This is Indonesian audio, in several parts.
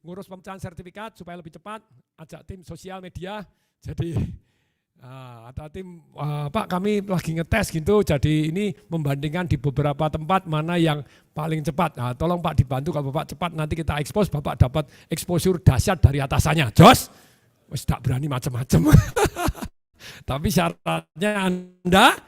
ngurus pemecahan sertifikat supaya lebih cepat, ajak tim sosial media. Jadi ada tim, Pak kami lagi ngetes gitu, jadi ini membandingkan di beberapa tempat mana yang paling cepat. Nah, tolong Pak dibantu kalau Bapak cepat nanti kita expose, Bapak dapat exposure dahsyat dari atasannya. Jos, wes tak berani macam-macam. Tapi syaratnya Anda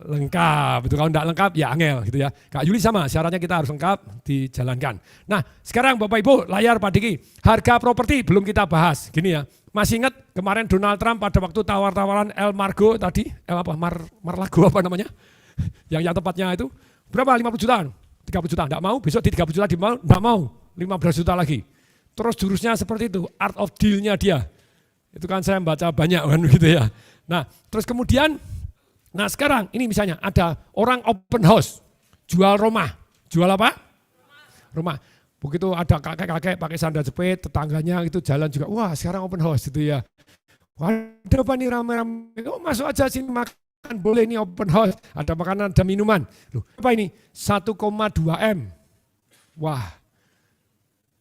lengkap, itu kalau enggak lengkap ya angel gitu ya. Kak Yuli sama, syaratnya kita harus lengkap dijalankan. Nah sekarang Bapak Ibu, layar Pak Diki, harga properti belum kita bahas, gini ya. Masih ingat kemarin Donald Trump pada waktu tawar-tawaran El Margo tadi, Mar-Lago apa namanya? Yang tempatnya itu, berapa? 50 juta? 30 juta, enggak mau, besok di 30 juta enggak mau, 15 juta lagi. Terus jurusnya seperti itu, art of deal-nya dia. Itu kan saya baca banyak kan gitu ya. Nah terus kemudian, nah sekarang ini misalnya ada orang open house, jual rumah. Jual apa? Rumah. Begitu ada kakek-kakek pakai sandal jepit, tetangganya itu jalan juga, wah sekarang open house gitu ya. Ada apa nih rame-rame, oh, masuk aja sini makan, boleh nih open house, ada makanan, ada minuman. Loh, apa ini? 1,2 M. Wah,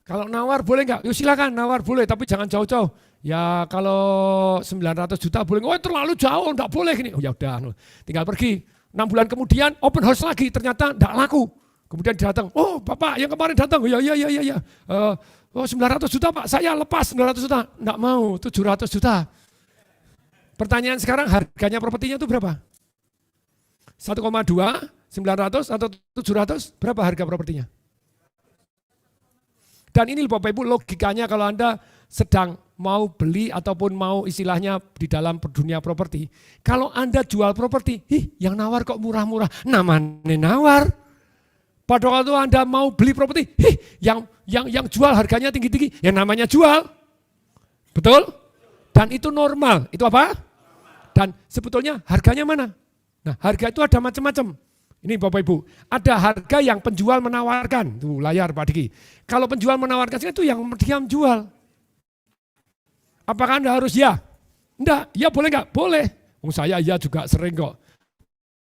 kalau nawar boleh nggak? Yuk silakan nawar boleh, tapi jangan jauh-jauh. Ya kalau 900 juta boleh, oh terlalu jauh, enggak boleh gini. Oh ya udah, tinggal pergi. 6 bulan kemudian open house lagi, ternyata enggak laku. Kemudian dia datang, oh Bapak yang kemarin datang, ya. Oh 900 juta Pak, saya lepas 900 juta. Enggak mau, 700 juta. Pertanyaan sekarang harganya propertinya itu berapa? 1,2, 900 atau 700, berapa harga propertinya? Dan ini Bapak Ibu logikanya kalau Anda sedang mau beli ataupun mau istilahnya di dalam dunia properti. Kalau Anda jual properti, yang nawar kok murah-murah, namanya nawar. Pada waktu Anda mau beli properti, yang jual harganya tinggi-tinggi, yang namanya jual. Betul? Dan itu normal, itu apa? Dan sebetulnya harganya mana? Nah harga itu ada macam-macam. Ini Bapak Ibu, ada harga yang penjual menawarkan, tuh layar Pak Diki. Kalau penjual menawarkan itu yang diam jual. Apakah Anda harus ya? Enggak, ya boleh enggak? Boleh. Saya ya juga sering kok.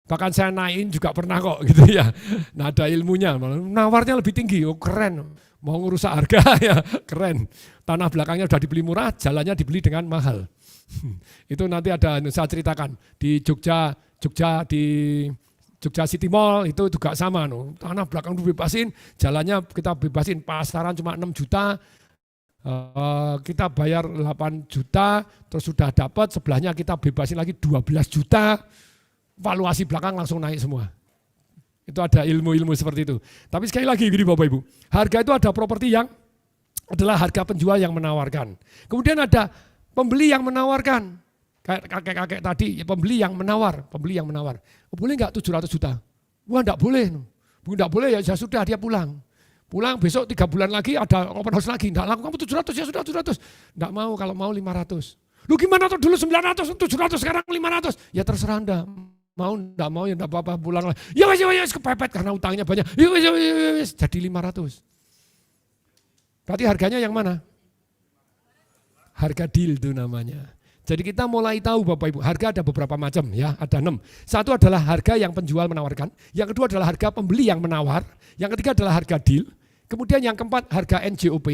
Bahkan saya naikin juga pernah kok gitu ya. Nah ada ilmunya, nawarnya lebih tinggi, oh keren. Mau ngerusak harga ya keren. Tanah belakangnya udah dibeli murah, jalannya dibeli dengan mahal. Itu nanti ada saya ceritakan di Jogja di Jogja City Mall itu juga sama. Tanah belakang dibebasin, jalannya kita bebasin, pasaran cuma 6 juta. Kita bayar 8 juta, terus sudah dapat, sebelahnya kita bebasin lagi 12 juta, valuasi belakang langsung naik semua. Itu ada ilmu-ilmu seperti itu. Tapi sekali lagi gini Bapak Ibu, harga itu ada properti yang adalah harga penjual yang menawarkan. Kemudian ada pembeli yang menawarkan, kayak kakek-kakek tadi, pembeli yang menawar. Oh, boleh nggak 700 juta? Wah enggak boleh. Enggak boleh ya sudah dia pulang. Pulang besok 3 bulan lagi ada open house lagi, enggak laku, kamu 700 ya sudah 700. Enggak mau, kalau mau 500. Lu gimana tuh dulu 900, 700 sekarang 500. Ya terserah Anda. Mau enggak mau ya enggak apa-apa pulang lagi. Ya wes kepepet karena utangnya banyak. Ya wes jadi 500. Berarti harganya yang mana? Harga deal itu namanya. Jadi kita mulai tahu Bapak Ibu, harga ada beberapa macam ya, ada 6. Satu adalah harga yang penjual menawarkan, yang kedua adalah harga pembeli yang menawar, yang ketiga adalah harga deal, kemudian yang keempat harga NJOP,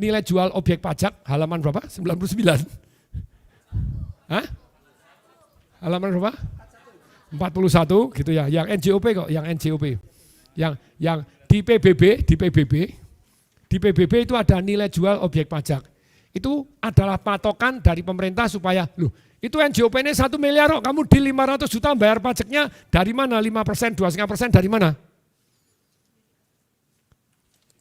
nilai jual objek pajak, halaman berapa? 99. Hah? Halaman berapa? 41 gitu ya, yang NJOP kok, yang NJOP. Yang di PBB itu ada nilai jual objek pajak. Itu adalah patokan dari pemerintah supaya, loh itu NJOP ini 1 miliar kok, kamu di 500 juta bayar pajaknya dari mana? 5%, 2,5% dari mana?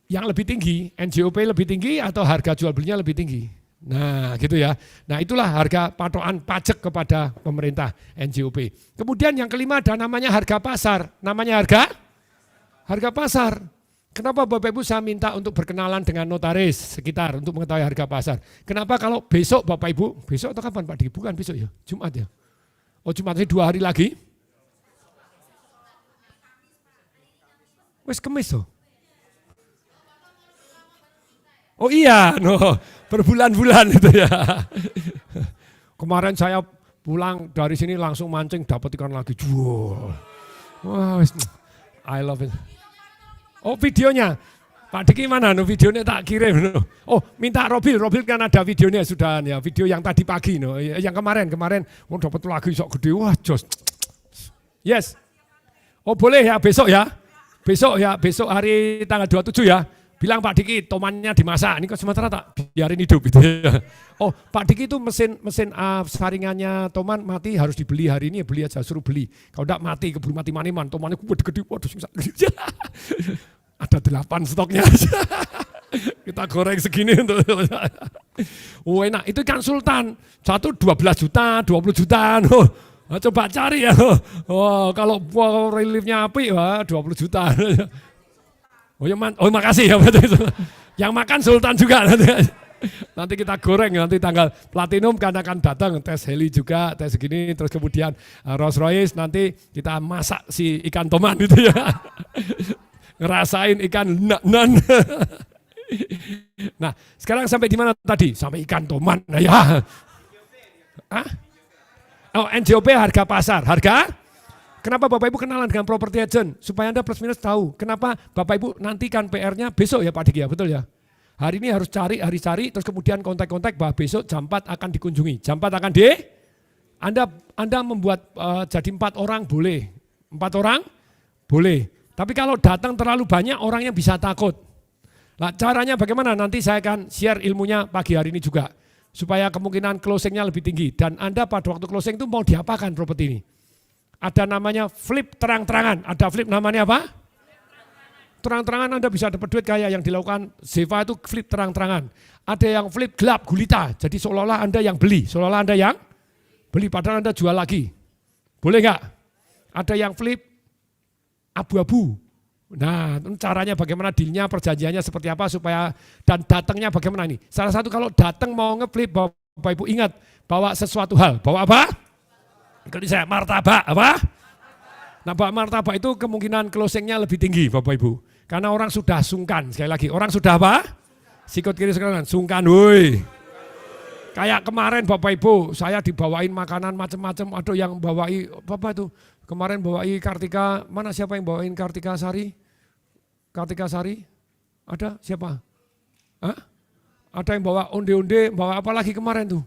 Yang lebih tinggi, NJOP lebih tinggi atau harga jual belinya lebih tinggi? Nah gitu ya, nah itulah harga patokan pajak kepada pemerintah NJOP. Kemudian yang kelima ada namanya harga pasar, namanya harga pasar. Kenapa Bapak Ibu saya minta untuk berkenalan dengan notaris sekitar untuk mengetahui harga pasar. Kenapa kalau besok Bapak Ibu, besok atau kapan Pak Diki? Bukan besok ya, Jumat ya. Oh Jumat ini 2 hari lagi. Wes Kemis loh. Oh iya, berbulan-bulan itu ya. Kemarin saya pulang dari sini langsung mancing dapat ikan lagi. Wow, I love it. Oh videonya, Pak Diki mana? No, videonya tak kirim. No. Oh, minta Robil kan ada videonya sudah ya, video yang tadi pagi no, yang kemarin mau dapat lagi sok gede, wah jos. Yes. Oh boleh ya besok ya. Besok hari tanggal 27 ya. Bilang Pak Diki tomannya dimasak, ini kok sementara tak biarin hidup gitu ya. Oh Pak Diki itu mesin saringannya toman mati harus dibeli hari ini, ya beli aja, suruh beli. Kalau enggak mati, keburu mati maniman, tomannya gede, waduh ada 8 stoknya aja. Kita goreng segini untuk. Oh enak, itu kan Sultan, satu 12 juta, 20 juta. Oh, coba cari ya. Oh kalau reliefnya api, wah 20 juta. Oh makasih ya. Yang makan Sultan juga nanti kita goreng nanti tanggal platinum karena akan datang tes heli juga tes segini terus kemudian Rolls Royce nanti kita masak si ikan toman itu ya. Ngerasain ikan nan. Nah sekarang sampai di mana tadi? Sampai ikan toman. Nah ya. Oh NJOP harga pasar harga. Kenapa Bapak Ibu kenalan dengan property agent? Supaya Anda plus minus tahu. Kenapa Bapak Ibu nantikan PR-nya besok ya Pak Diki ya, betul ya? Hari ini harus cari, terus kemudian kontak-kontak bahwa besok jam 4 akan dikunjungi. Jam 4 akan Anda membuat jadi 4 orang boleh. 4 orang boleh. Tapi kalau datang terlalu banyak orangnya bisa takut. Nah caranya bagaimana? Nanti saya akan share ilmunya pagi hari ini juga. Supaya kemungkinan closingnya lebih tinggi. Dan Anda pada waktu closing itu mau diapakan properti ini? Ada namanya flip terang-terangan. Ada flip namanya apa? Terang-terangan Anda bisa dapat duit kayak yang dilakukan Zeva itu flip terang-terangan. Ada yang flip gelap gulita. Jadi seolah-olah Anda yang beli. Seolah-olah Anda yang beli padahal Anda jual lagi. Boleh nggak? Ada yang flip abu-abu. Nah caranya bagaimana dealnya, perjanjiannya seperti apa supaya dan datangnya bagaimana ini. Salah satu kalau datang mau ngeflip Bapak Ibu ingat bawa sesuatu hal. Bawa apa? Ikuti saya, martabak apa? Nah bawa martabak itu kemungkinan closingnya lebih tinggi Bapak Ibu. Karena orang sudah sungkan, sekali lagi orang sudah apa? Sikut kiri sekarang, sungkan woi. Kayak kemarin Bapak Ibu, saya dibawain makanan macam-macam, ada yang bawain, apa itu? Kemarin bawain Kartika, mana siapa yang bawain Kartika Sari? Kartika Sari? Ada siapa? Hah? Ada yang bawa onde-onde, bawa apa lagi kemarin tuh?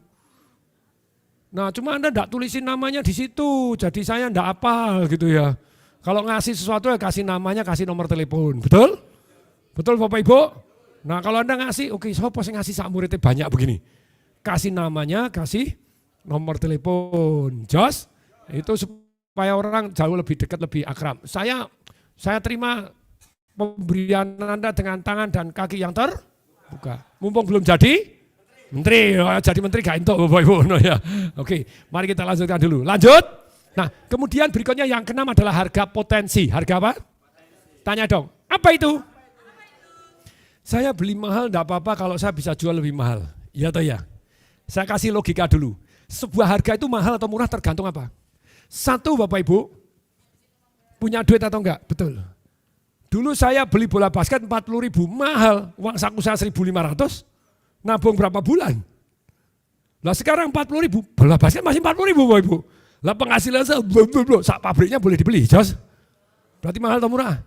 Nah cuma Anda enggak tulisin namanya di situ, jadi saya enggak hafal gitu ya. Kalau ngasih sesuatu ya kasih namanya, kasih nomor telepon, betul? Betul Bapak Ibu? Nah kalau Anda ngasih, oke siapa yang ngasih sak muridnya banyak begini. Kasih namanya, kasih nomor telepon, jos, itu supaya orang jauh lebih dekat, lebih akrab. Saya terima pemberian Anda dengan tangan dan kaki yang terbuka. Mumpung belum jadi menteri, jadi menteri gak entuk Bapak Ibu. No, ya. Oke, mari kita lanjutkan dulu. Lanjut. Nah, kemudian berikutnya yang keenam adalah harga potensi. Harga apa? Tanya dong, apa itu? Saya beli mahal enggak apa-apa kalau saya bisa jual lebih mahal. Iya atau ya? Saya kasih logika dulu. Sebuah harga itu mahal atau murah tergantung apa? Satu Bapak Ibu, punya duit atau enggak? Betul. Dulu saya beli bola basket 40.000, mahal. Uang saku saya 1.500. Nabung berapa bulan? Lah sekarang 40.000, bola basket masih 40.000 Bapak Ibu. Lah penghasilan saya, sak pabriknya boleh dibeli, jos. Berarti mahal atau murah?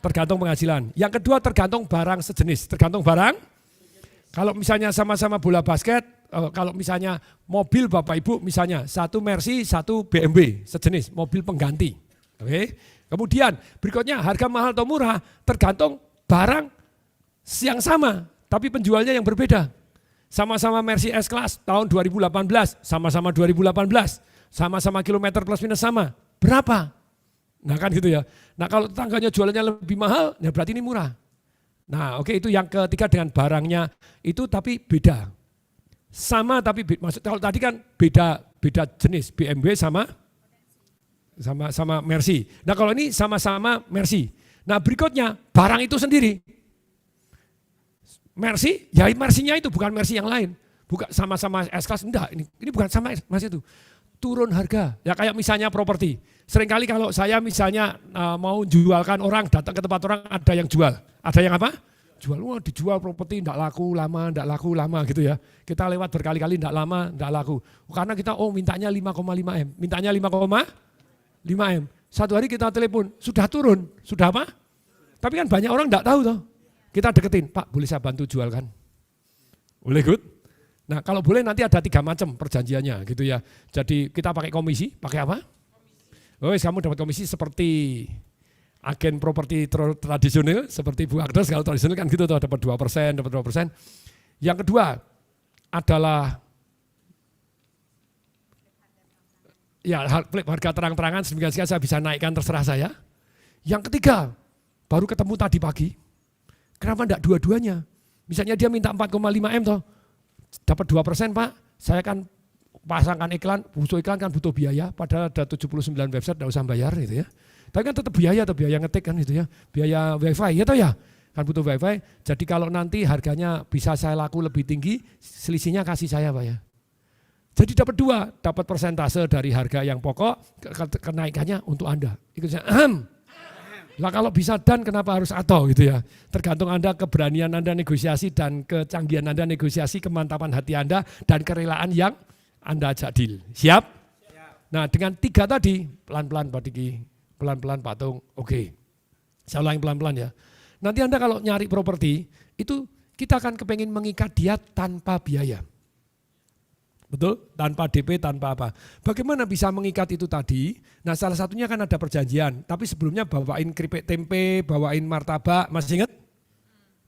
Tergantung penghasilan. Yang kedua tergantung barang sejenis, tergantung barang. Kalau misalnya sama-sama bola basket, kalau misalnya mobil Bapak Ibu, misalnya satu Mercy, satu BMW, sejenis, mobil pengganti. Oke. Kemudian berikutnya harga mahal atau murah tergantung barang yang sama, tapi penjualnya yang berbeda. Sama-sama Mercy S-Class tahun 2018, sama-sama 2018, sama-sama kilometer plus minus sama. Berapa? Nah kan gitu ya. Nah kalau tetangganya jualannya lebih mahal, ya berarti ini murah. Nah oke, itu yang ketiga dengan barangnya itu tapi beda. Sama tapi maksud kalau tadi kan beda jenis BMW sama Mercy. Nah kalau ini sama-sama Mercy. Nah berikutnya barang itu sendiri. Mercy, ya Mercy-nya itu bukan Mercy yang lain. Bukan sama-sama S-Class, enggak. Ini bukan sama Mercy itu. Turun harga. Ya kayak misalnya properti. Seringkali kalau saya misalnya mau jualkan orang, datang ke tempat orang ada yang jual. Ada yang apa? Jual, wah dijual properti enggak laku lama gitu ya. Kita lewat berkali-kali enggak lama, enggak laku. Karena kita mintanya 5,5 M. Mintanya 5,5 M. Satu hari kita telepon, sudah turun. Sudah apa? Tapi kan banyak orang enggak tahu toh. Kita deketin, Pak boleh saya bantu jual kan? Boleh, good? Nah kalau boleh nanti ada 3 macam perjanjiannya gitu ya. Jadi kita pakai komisi, pakai apa? Oh, kamu dapat komisi seperti agen properti tradisional, seperti Bu Agnes kalau tradisional kan gitu tuh, dapat 2%, dapat 2%. Yang kedua adalah ya harga terang-terangan sedemikian saya bisa naikkan terserah saya. Yang ketiga, baru ketemu tadi pagi, kenapa enggak dua-duanya? Misalnya dia minta 4,5 M toh, dapat 2% Pak, saya kan pasangkan iklan, butuh iklan kan butuh biaya, padahal ada 79 website enggak usah bayar gitu ya. Tapi kan tetap biaya atau biaya ngetik kan gitu ya, biaya wifi ya toh ya, kan butuh wifi. Jadi kalau nanti harganya bisa saya laku lebih tinggi, selisihnya kasih saya Pak ya. Jadi dapat 2, dapat persentase dari harga yang pokok, kenaikannya untuk Anda. Ikut saya, lah kalau bisa dan kenapa harus atau gitu ya. Tergantung Anda, keberanian Anda negosiasi dan kecanggihan Anda negosiasi, kemantapan hati Anda dan kerelaan yang Anda ajak deal. Siap? Nah dengan 3 tadi, pelan-pelan Pak Diki, pelan-pelan Pak Tung, oke. Saya ulangi pelan-pelan ya. Nanti Anda kalau nyari properti, itu kita akan kepengen mengikat dia tanpa biaya. Betul? Tanpa DP, tanpa apa. Bagaimana bisa mengikat itu tadi? Nah salah satunya kan ada perjanjian, tapi sebelumnya bawain keripik tempe, bawain martabak, masih ingat?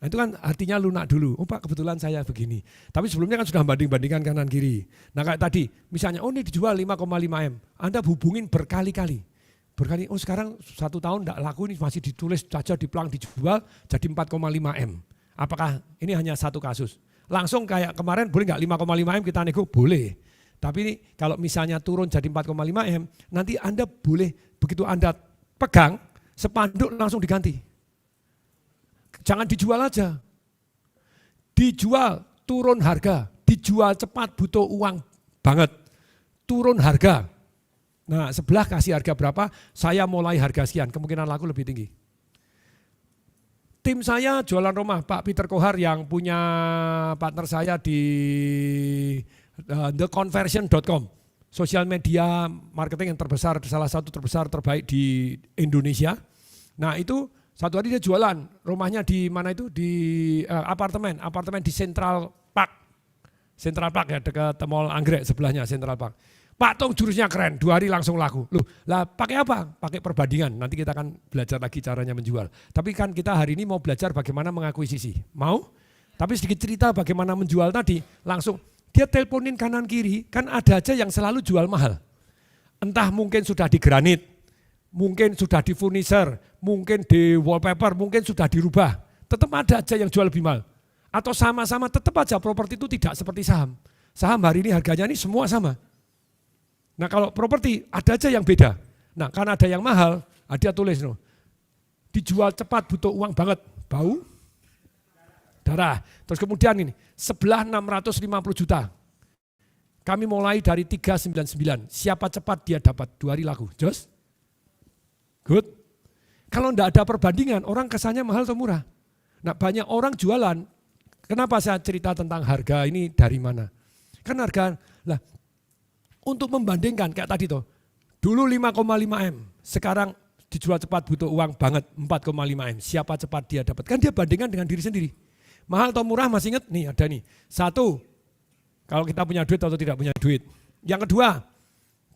Nah itu kan artinya lunak dulu, oh Pak kebetulan saya begini. Tapi sebelumnya kan sudah banding-bandingkan kanan kiri. Nah kayak tadi, misalnya oh ini dijual 5,5 M, Anda hubungin berkali-kali. Oh sekarang 1 tahun enggak laku, ini masih ditulis saja di pelang dijual jadi 4,5 M. Apakah ini hanya satu kasus? Langsung kayak kemarin boleh nggak 5,5 M kita nego? Boleh. Tapi ini kalau misalnya turun jadi 4,5 M, nanti Anda boleh begitu Anda pegang, sepanduk langsung diganti. Jangan dijual aja. Dijual, turun harga. Dijual cepat, butuh uang banget. Turun harga. Nah sebelah kasih harga berapa, saya mulai harga sekian, kemungkinan laku lebih tinggi. Tim saya jualan rumah, Pak Peter Kohar yang punya partner saya di theconversion.com. Sosial media marketing yang terbesar, salah satu terbesar terbaik di Indonesia. Nah itu satu hari dia jualan, rumahnya di mana itu? Di apartemen di Central Park. Central Park ya, dekat Mall Anggrek sebelahnya Central Park. Pak Tung jurusnya keren, 2 hari langsung laku. Loh, lah pakai apa? Pakai perbandingan. Nanti kita akan belajar lagi caranya menjual. Tapi kan kita hari ini mau belajar bagaimana mengakuisisi. Mau? Tapi sedikit cerita bagaimana menjual tadi. Langsung dia teleponin kanan kiri, kan ada aja yang selalu jual mahal. Entah mungkin sudah di granit, mungkin sudah di furniture, mungkin di wallpaper, mungkin sudah dirubah. Tetap ada aja yang jual lebih mahal. Atau sama-sama tetap aja properti itu tidak seperti saham. Saham hari ini harganya ini semua sama. Nah kalau properti ada aja yang beda. Nah karena ada yang mahal, dia tulis no, dijual cepat butuh uang banget, bau, darah. Terus kemudian ini, sebelah 650 juta. Kami mulai dari 399, siapa cepat dia dapat 2 hari laku. Jos? Good? Kalau enggak ada perbandingan, orang kesannya mahal atau murah. Nah banyak orang jualan, kenapa saya cerita tentang harga ini dari mana? Kan harga, lah untuk membandingkan kayak tadi tuh, dulu 5,5 M, sekarang dijual cepat butuh uang banget 4,5 M. Siapa cepat dia dapat? Kan dia bandingkan dengan diri sendiri. Mahal atau murah masih ingat? Nih ada nih. 1, kalau kita punya duit atau tidak punya duit. Yang kedua,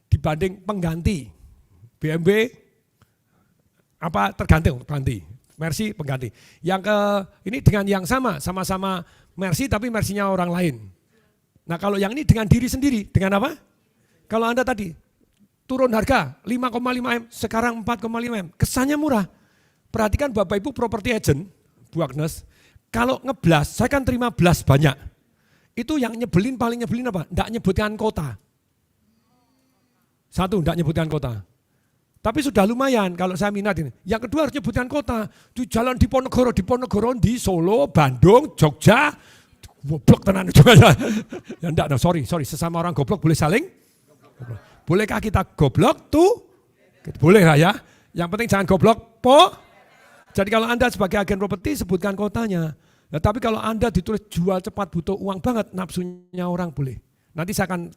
dibanding pengganti. BMW, apa tergantung pengganti. Mercy pengganti. Yang ini dengan yang sama-sama Mercy tapi Mercy-nya orang lain. Nah kalau yang ini dengan diri sendiri, dengan apa? Kalau Anda tadi turun harga 5,5 M, sekarang 4,5 M, kesannya murah. Perhatikan Bapak Ibu property agent, Bu Agnes, kalau ngeblas, saya kan terima blast banyak. Itu yang nyebelin, paling nyebelin apa? Enggak nyebutkan kota. 1, enggak nyebutkan kota. Tapi sudah lumayan kalau saya minat ini. Yang kedua harus nyebutkan kota. Di jalan di Ponorogo, di Solo, Bandung, Jogja, goblok tenan juga. Ya enggak, no, sorry, sesama orang goblok boleh saling. Bolehkah kita goblok tuh? Boleh lah ya. Yang penting jangan goblok po. Jadi kalau Anda sebagai agen properti sebutkan kotanya. Nah, tapi kalau Anda ditulis jual cepat butuh uang banget, nafsunya orang boleh. Nanti saya akan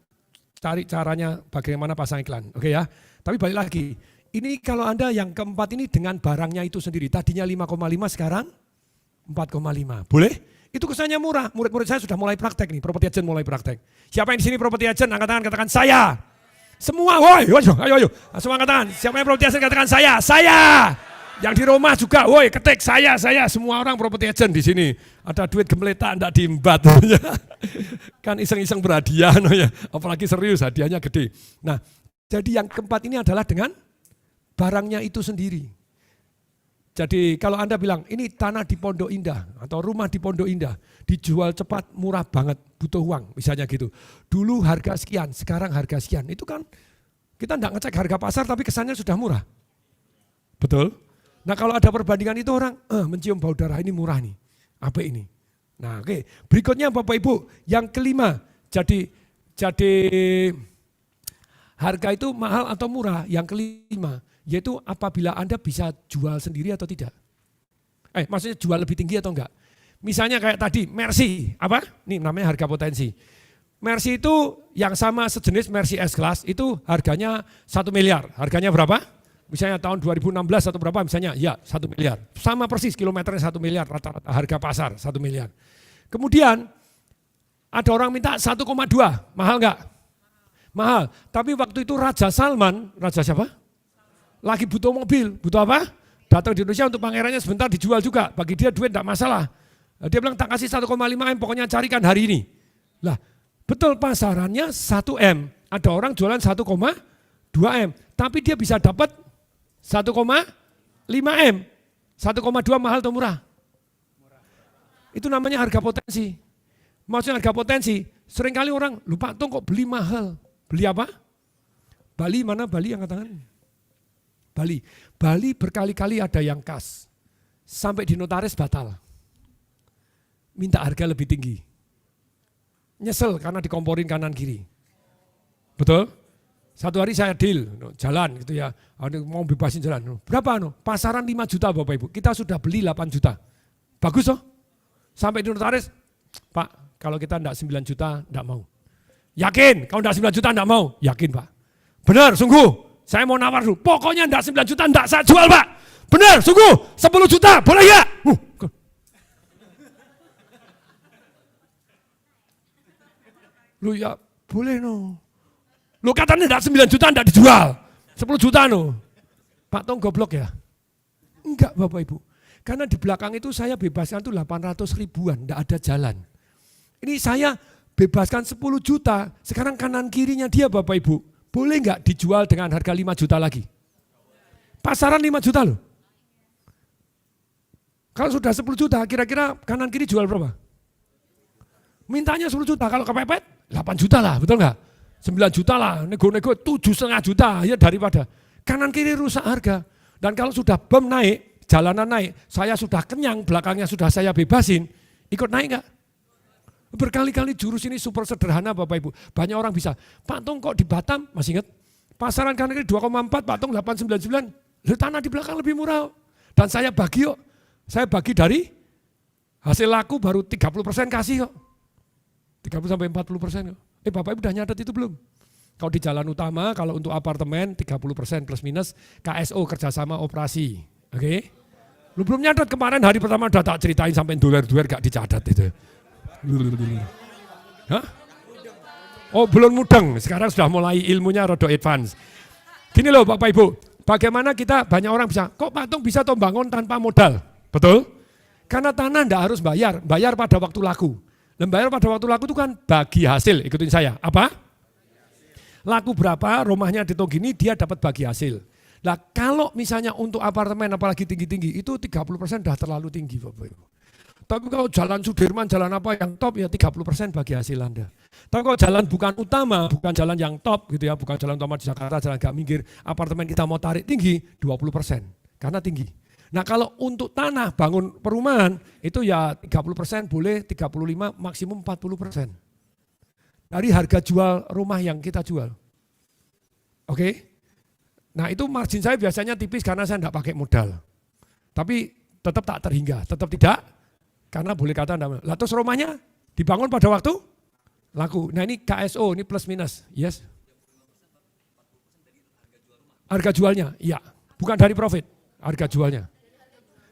cari caranya bagaimana pasang iklan. Oke ya. Tapi balik lagi. Ini kalau Anda yang keempat ini dengan barangnya itu sendiri. Tadinya 5,5 sekarang 4,5. Boleh? Itu kesannya murah. Murid-murid saya sudah mulai praktek nih, property agent mulai praktek. Siapa yang di sini property agent? Angkat tangan, katakan saya. Semua, woi, ayo. Semua angkat tangan. Siapa yang property agent? Katakan saya. Yang di rumah juga, woi, ketik saya. Semua orang property agent di sini. Ada duit gemeletak, enggak diembat. Kan iseng-iseng berhadiah, no ya. Apalagi serius, hadiahnya gede. Nah, jadi yang keempat ini adalah dengan barangnya itu sendiri. Jadi kalau Anda bilang, ini tanah di Pondok Indah atau rumah di Pondok Indah, dijual cepat, murah banget, butuh uang, misalnya gitu. Dulu harga sekian, sekarang harga sekian. Itu kan kita enggak ngecek harga pasar tapi kesannya sudah murah. Betul? Nah kalau ada perbandingan itu orang mencium bau darah, ini murah nih. Apa ini? Nah oke. Berikutnya Bapak Ibu, yang kelima, jadi harga itu mahal atau murah. Yang kelima, yaitu apabila Anda bisa jual sendiri atau tidak. Maksudnya jual lebih tinggi atau enggak. Misalnya kayak tadi, Mercy, apa? Ini namanya harga potensi. Mercy itu yang sama sejenis Mercy S-Class, itu harganya 1 miliar. Harganya berapa? Misalnya tahun 2016 atau berapa misalnya, ya 1 miliar. Sama persis kilometernya 1 miliar, rata-rata harga pasar 1 miliar. Kemudian ada orang minta 1,2, mahal enggak? Mahal. Tapi waktu itu Raja Salman, Raja siapa? Lagi butuh mobil, butuh apa? Datang di Indonesia untuk pangerannya sebentar dijual juga. Bagi dia duit tidak masalah. Dia bilang tak kasih 1,5 M, pokoknya carikan hari ini. Lah, betul pasarannya 1 M. Ada orang jualan 1,2 M. Tapi dia bisa dapat 1,5 M. 1,2 mahal atau murah? Itu namanya harga potensi. Maksudnya harga potensi, seringkali orang lupa tuh kok beli mahal. Beli apa? Bali, mana Bali yang katakan? Bali berkali-kali ada yang kas. Sampai di notaris batal. Minta harga lebih tinggi. Nyesel karena dikomporin kanan kiri. Betul? Satu hari saya deal, jalan gitu ya. Mau bebasin jalan. Berapa? Pasaran 5 juta Bapak Ibu. Kita sudah beli 8 juta. Bagus toh? Sampai di notaris, Pak kalau kita enggak 9 juta enggak mau. Yakin? Kalau enggak 9 juta enggak mau? Yakin Pak. Benar, sungguh. Saya mau nawar dulu, pokoknya enggak 9 juta enggak saya jual Pak. Benar, sungguh, 10 juta, boleh ya? Lu ya, boleh no. Lu katanya enggak 9 juta enggak dijual, 10 juta no. Pak Tong goblok ya? Enggak Bapak Ibu, karena di belakang itu saya bebaskan tuh 800 ribuan, enggak ada jalan. Ini saya bebaskan 10 juta, sekarang kanan kirinya dia Bapak Ibu. Boleh enggak dijual dengan harga 5 juta lagi? Pasaran 5 juta loh. Kalau sudah 10 juta, kira-kira kanan kiri jual berapa? Mintanya 10 juta, kalau kepepet 8 juta lah, betul enggak? 9 juta lah, nego-nego 7,5 juta ya daripada. Kanan kiri rusak harga. Dan kalau sudah bom naik, jalanan naik, saya sudah kenyang, belakangnya sudah saya bebasin, ikut naik enggak? Berkali-kali jurus ini super sederhana Bapak Ibu. Banyak orang bisa, Pak Tong kok di Batam, masih ingat? Pasaran kanan kiri 2,4, Pak Tong 899, tanah di belakang lebih murah. Dan saya bagi yuk, saya bagi dari hasil laku baru 30% kasih kok. 30-40% kok. Bapak Ibu udah nyatet itu belum? Kalau di jalan utama, kalau untuk apartemen 30% plus minus, KSO kerjasama operasi. Oke? Lu belum nyatet kemarin hari pertama udah tak ceritain sampai dolar-dolar gak dicatat itu. Hah? Oh belum mudeng, sekarang sudah mulai ilmunya rada advance. Gini loh Bapak Ibu, bagaimana kita banyak orang bisa, kok Pak Tong bisa bangun tanpa modal? Betul? Karena tanah enggak harus bayar pada waktu laku. Dan bayar pada waktu laku itu kan bagi hasil, ikutin saya. Apa? Laku berapa, rumahnya dihitung gini, dia dapat bagi hasil. Nah kalau misalnya untuk apartemen apalagi tinggi-tinggi, itu 30% sudah terlalu tinggi Bapak Ibu. Tapi kalau jalan Sudirman, jalan apa yang top ya 30% bagi hasil Anda. Tapi kalau jalan bukan utama, bukan jalan yang top gitu ya, bukan jalan utama di Jakarta, jalan agak minggir, apartemen kita mau tarik tinggi 20%, karena tinggi. Nah kalau untuk tanah bangun perumahan itu ya 30% boleh, 35 maksimum 40%. Dari harga jual rumah yang kita jual. Oke? Nah itu margin saya biasanya tipis karena saya tidak pakai modal. Tapi tetap tak terhingga, tetap tidak. Karena boleh kata enggak. Lah terus rumahnya dibangun pada waktu laku. Nah ini KSO, ini plus minus. Yes. Harga jualnya, iya. Bukan dari profit, harga jualnya.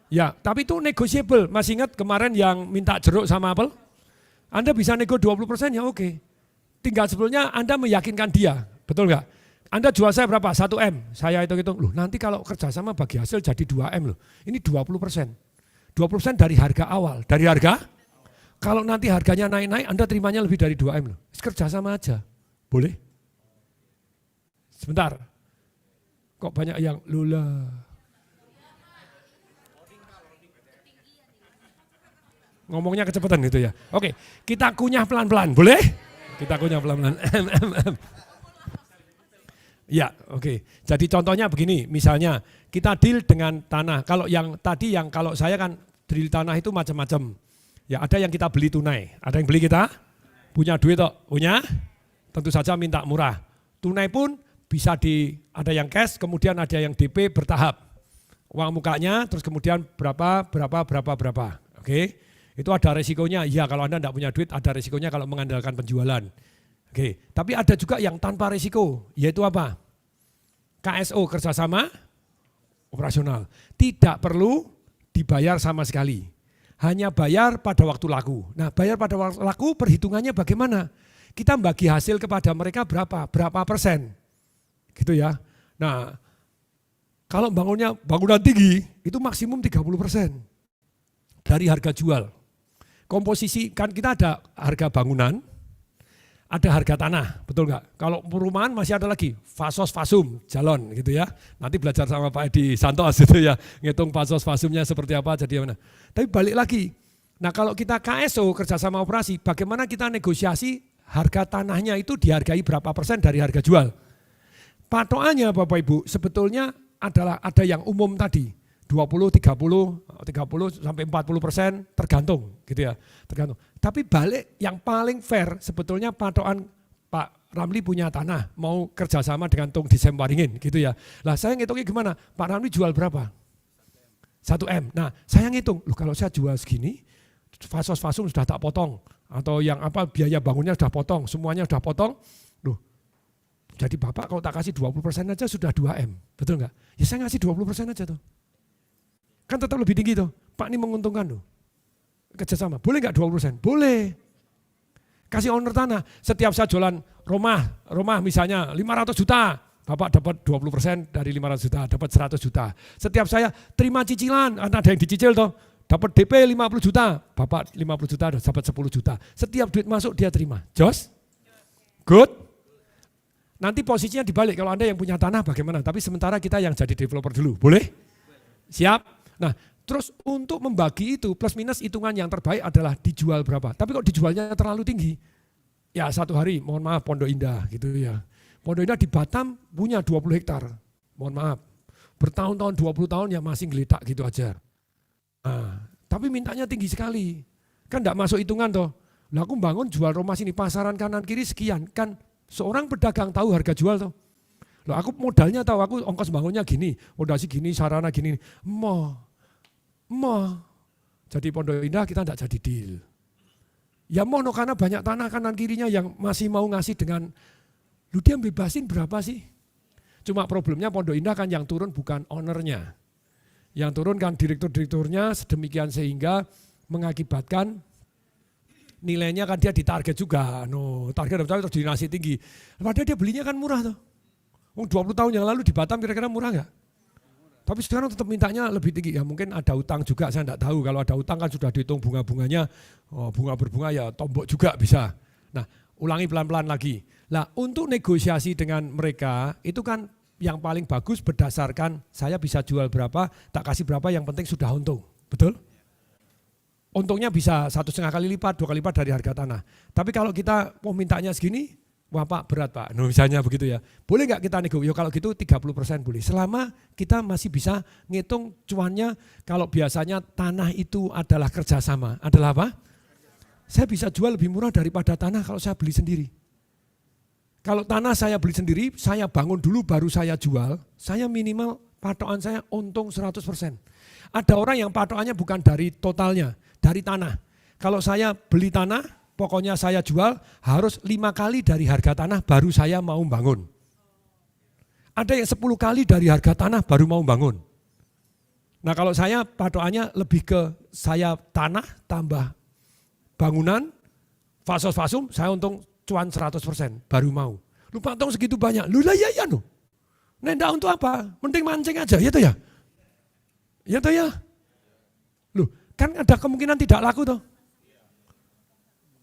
Ya, tapi itu negotiable. Masih ingat kemarin yang minta jeruk sama apel? Anda bisa nego 20% ya oke. Tinggal sebetulnya Anda meyakinkan dia, betul nggak? Anda jual saya berapa? 1M. Saya hitung-hitung, loh nanti kalau kerjasama bagi hasil jadi 2M loh. Ini 20%. 20% dari harga awal. Dari harga? Kalau nanti harganya naik-naik, Anda terimanya lebih dari 2M loh. Kerjasama aja. Boleh? Sebentar. Kok banyak yang lula. Ngomongnya kecepatan gitu ya. Oke, kita kunyah pelan-pelan, boleh? Kita kunyah pelan-pelan. Ya, oke. Jadi contohnya begini, misalnya kita deal dengan tanah. Kalau yang tadi kalau saya kan deal tanah itu macam-macam. Ya, ada yang kita beli tunai, ada yang beli kita punya duit toh, punya. Tentu saja minta murah. Tunai pun bisa ada yang cash, kemudian ada yang DP bertahap. Uang mukanya, terus kemudian berapa. Oke. Itu ada resikonya, iya kalau Anda tidak punya duit ada resikonya kalau mengandalkan penjualan. Oke, tapi ada juga yang tanpa resiko, yaitu apa? KSO, kerjasama operasional. Tidak perlu dibayar sama sekali, hanya bayar pada waktu laku. Nah bayar pada waktu laku perhitungannya bagaimana? Kita bagi hasil kepada mereka berapa persen, gitu ya. Nah kalau bangunan tinggi itu maksimum 30% dari harga jual. Komposisi kan kita ada harga bangunan, ada harga tanah, betul nggak? Kalau perumahan masih ada lagi fasos fasum, jalon gitu ya. Nanti belajar sama Pak Edi Santos itu ya, ngitung fasos fasumnya seperti apa jadi mana. Tapi balik lagi, nah kalau kita KSO kerjasama operasi, bagaimana kita negosiasi harga tanahnya itu dihargai berapa persen dari harga jual? Patokannya Bapak Ibu sebetulnya adalah ada yang umum tadi. 20, 30 sampai 40% tergantung gitu ya, tergantung. Tapi balik yang paling fair sebetulnya patokan Pak Ramli punya tanah mau kerjasama dengan Tung di Waringin gitu ya. Lah saya ngitungnya gimana? Pak Ramli jual berapa? 1M. Nah saya ngitung, loh kalau saya jual segini, fasos fasum sudah tak potong atau yang apa biaya bangunnya sudah potong, semuanya sudah potong. Loh, jadi Bapak kalau tak kasih 20% aja sudah 2M, betul nggak? Ya saya ngasih 20% aja tuh. Kan tetap lebih tinggi tuh, Pak ini menguntungkan tuh. Kerjasama, boleh nggak 20%? Boleh. Kasih owner tanah, setiap saya jualan rumah misalnya 500 juta, Bapak dapat 20% dari 500 juta, dapat 100 juta. Setiap saya terima cicilan, ada yang dicicil tuh, dapat DP 50 juta, Bapak 50 juta dapat 10 juta. Setiap duit masuk dia terima. Jos? Good? Nanti posisinya dibalik, kalau Anda yang punya tanah bagaimana? Tapi sementara kita yang jadi developer dulu, boleh? Siap? Nah, terus untuk membagi itu plus minus hitungan yang terbaik adalah dijual berapa. Tapi kok dijualnya terlalu tinggi, ya satu hari, mohon maaf Pondok Indah gitu ya. Pondok Indah di Batam punya 20 hektar, mohon maaf. Bertahun-tahun 20 tahun ya masih geletak gitu aja. Nah, tapi mintanya tinggi sekali, kan enggak masuk hitungan toh. Lah aku bangun jual rumah sini, pasaran kanan kiri sekian, kan seorang pedagang tahu harga jual toh. Loh aku modalnya tahu, aku ongkos bangunnya gini, fondasi gini, sarana gini, jadi Pondok Indah kita tidak jadi deal. Ya mono karena banyak tanah kanan kirinya yang masih mau ngasih dengan, lu dia bebasin berapa sih? Cuma problemnya Pondok Indah kan yang turun bukan ownernya. Yang turun kan direktur-direkturnya sedemikian sehingga mengakibatkan nilainya kan dia ditarget juga. No, target terus dinasi tinggi. Padahal dia belinya kan murah tuh. 20 tahun yang lalu di Batam kira-kira murah nggak? Tapi sekarang tetap mintanya lebih tinggi. Ya mungkin ada utang juga, saya enggak tahu. Kalau ada utang kan sudah dihitung bunga-bunganya, bunga berbunga ya tombok juga bisa. Nah ulangi pelan-pelan lagi. Nah untuk negosiasi dengan mereka itu kan yang paling bagus berdasarkan saya bisa jual berapa, tak kasih berapa, yang penting sudah untung. Betul? Untungnya bisa 1,5 kali lipat, 2 kali lipat dari harga tanah. Tapi kalau kita mau mintanya segini, wah Pak berat Pak, nah, misalnya begitu ya. Boleh nggak kita nego? Ya kalau gitu 30% boleh. Selama kita masih bisa ngitung cuannya, kalau biasanya tanah itu adalah kerjasama. Adalah apa? Saya bisa jual lebih murah daripada tanah kalau saya beli sendiri. Kalau tanah saya beli sendiri, saya bangun dulu baru saya jual, saya minimal patokan saya untung 100%. Ada orang yang patokannya bukan dari totalnya, dari tanah. Kalau saya beli tanah, pokoknya saya jual harus 5 kali dari harga tanah baru saya mau bangun. Ada yang 10 kali dari harga tanah baru mau bangun. Nah kalau saya patokannya lebih ke saya tanah tambah bangunan, fasos-fasum, saya untung cuan 100% baru mau. Lu Pak Tong segitu banyak, lu lah ya no. Nenda untuk apa? Mending mancing aja, ya toh ya? Ya toh ya? Loh, kan ada kemungkinan tidak laku toh.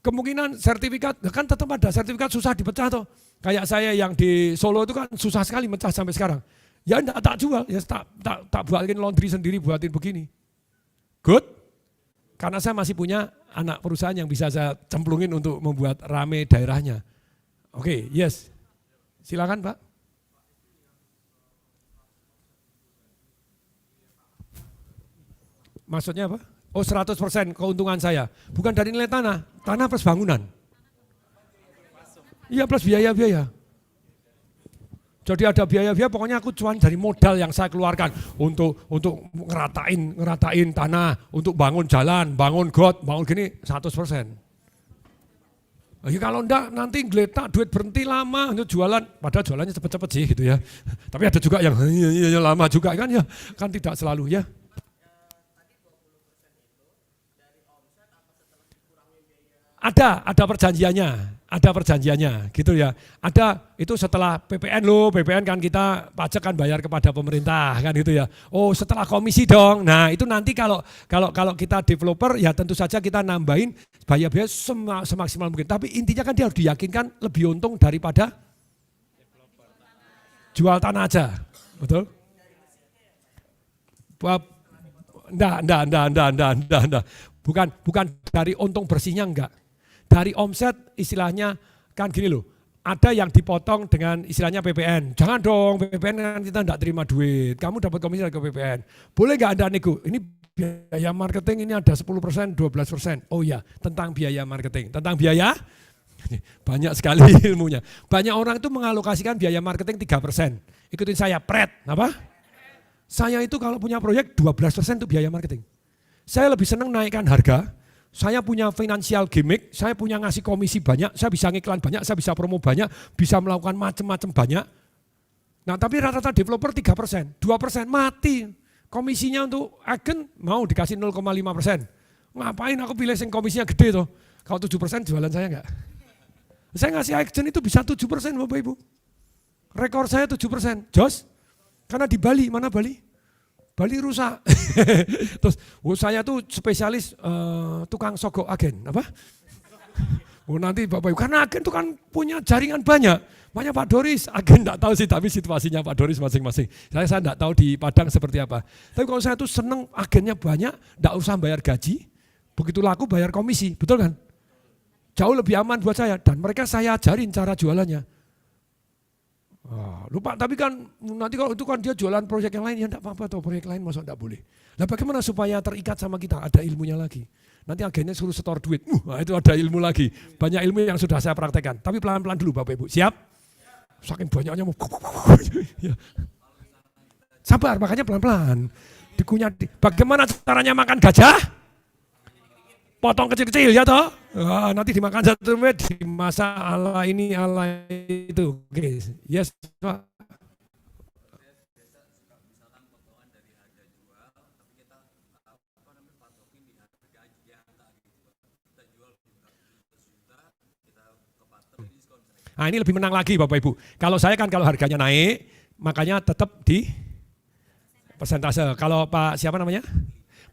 Kemungkinan sertifikat, kan tetap ada sertifikat susah dipecah toh. Kayak saya yang di Solo itu kan susah sekali mecah sampai sekarang. Ya enggak tak jual, ya tak buatin laundry sendiri, buatin begini. Good? Karena saya masih punya anak perusahaan yang bisa saya cemplungin untuk membuat rame daerahnya. Oke, yes. Silakan Pak. Maksudnya apa? Oh 100% keuntungan saya. Bukan dari nilai tanah, tanah plus bangunan. Iya plus biaya-biaya. Jadi ada biaya-biaya, pokoknya aku cuan dari modal yang saya keluarkan untuk ngeratain tanah, untuk bangun jalan, bangun got, bangun gini 100%. Ya kalau enggak nanti geletak duit berhenti lama untuk jualan, padahal jualannya cepet-cepet sih gitu ya. Tapi ada juga yang lama juga kan ya, kan tidak selalu ya. Ada perjanjiannya gitu ya. Ada itu setelah PPN loh, PPN kan kita pajak kan bayar kepada pemerintah kan gitu ya. Oh setelah komisi dong. Nah itu nanti kalau kita developer ya tentu saja kita nambahin biaya semaksimal mungkin. Tapi intinya kan dia harus diyakinkan lebih untung daripada jual tanah aja, betul? Enggak. Bukan dari untung bersihnya enggak. Dari omset istilahnya kan gini loh, ada yang dipotong dengan istilahnya PPN. Jangan dong, PPN kan kita enggak terima duit. Kamu dapat komisi dari PPN. Boleh enggak Anda nego? Ini biaya marketing ini ada 10%, 12%. Oh iya, tentang biaya marketing. Tentang biaya, banyak sekali ilmunya. Banyak orang itu mengalokasikan biaya marketing 3%. Ikutin saya, pret. Apa? Saya itu kalau punya proyek 12% itu biaya marketing. Saya lebih senang naikkan harga. Saya punya financial gimmick, saya punya ngasih komisi banyak, saya bisa ngiklan banyak, saya bisa promo banyak, bisa melakukan macam-macam banyak. Nah tapi rata-rata developer 3%, 2% mati. Komisinya untuk agen mau dikasih 0,5%. Ngapain aku pilih yang komisinya gede tuh. Kalau 7% jualan saya enggak. Saya ngasih agen itu bisa 7% Bapak Ibu. Rekor saya 7%. Jos, karena di Bali, mana Bali? Bali rusak. Terus saya tuh spesialis tukang sogok agen. Apa? Oh nanti Bapak Ibu, karena agen itu kan punya jaringan banyak. Banyak Pak Doris, agen enggak tahu sih, tapi situasinya Pak Doris masing-masing. Saya enggak tahu di Padang seperti apa. Tapi kalau saya tuh seneng agennya banyak, enggak usah bayar gaji, begitu laku bayar komisi, betul kan? Jauh lebih aman buat saya, dan mereka saya ajarin cara jualannya. Lupa, tapi kan nanti kalau itu kan dia jualan proyek yang lain, ya enggak apa-apa tuh, proyek lain masa enggak boleh. Nah bagaimana supaya terikat sama kita, ada ilmunya lagi. Nanti agennya suruh setor duit, itu ada ilmu lagi. Banyak ilmu yang sudah saya praktekkan, tapi pelan-pelan dulu Bapak Ibu, siap? Saking banyaknya mau, sabar, makanya pelan-pelan. Dikunyah, bagaimana caranya makan gajah? Potong kecil-kecil ya toh, nanti dimakan satu menit, dimasak ala ini ala itu. Oke, yes Pak. Nah ini lebih menang lagi Bapak Ibu. Kalau saya kan kalau harganya naik, makanya tetap di persentase. Kalau Pak siapa namanya?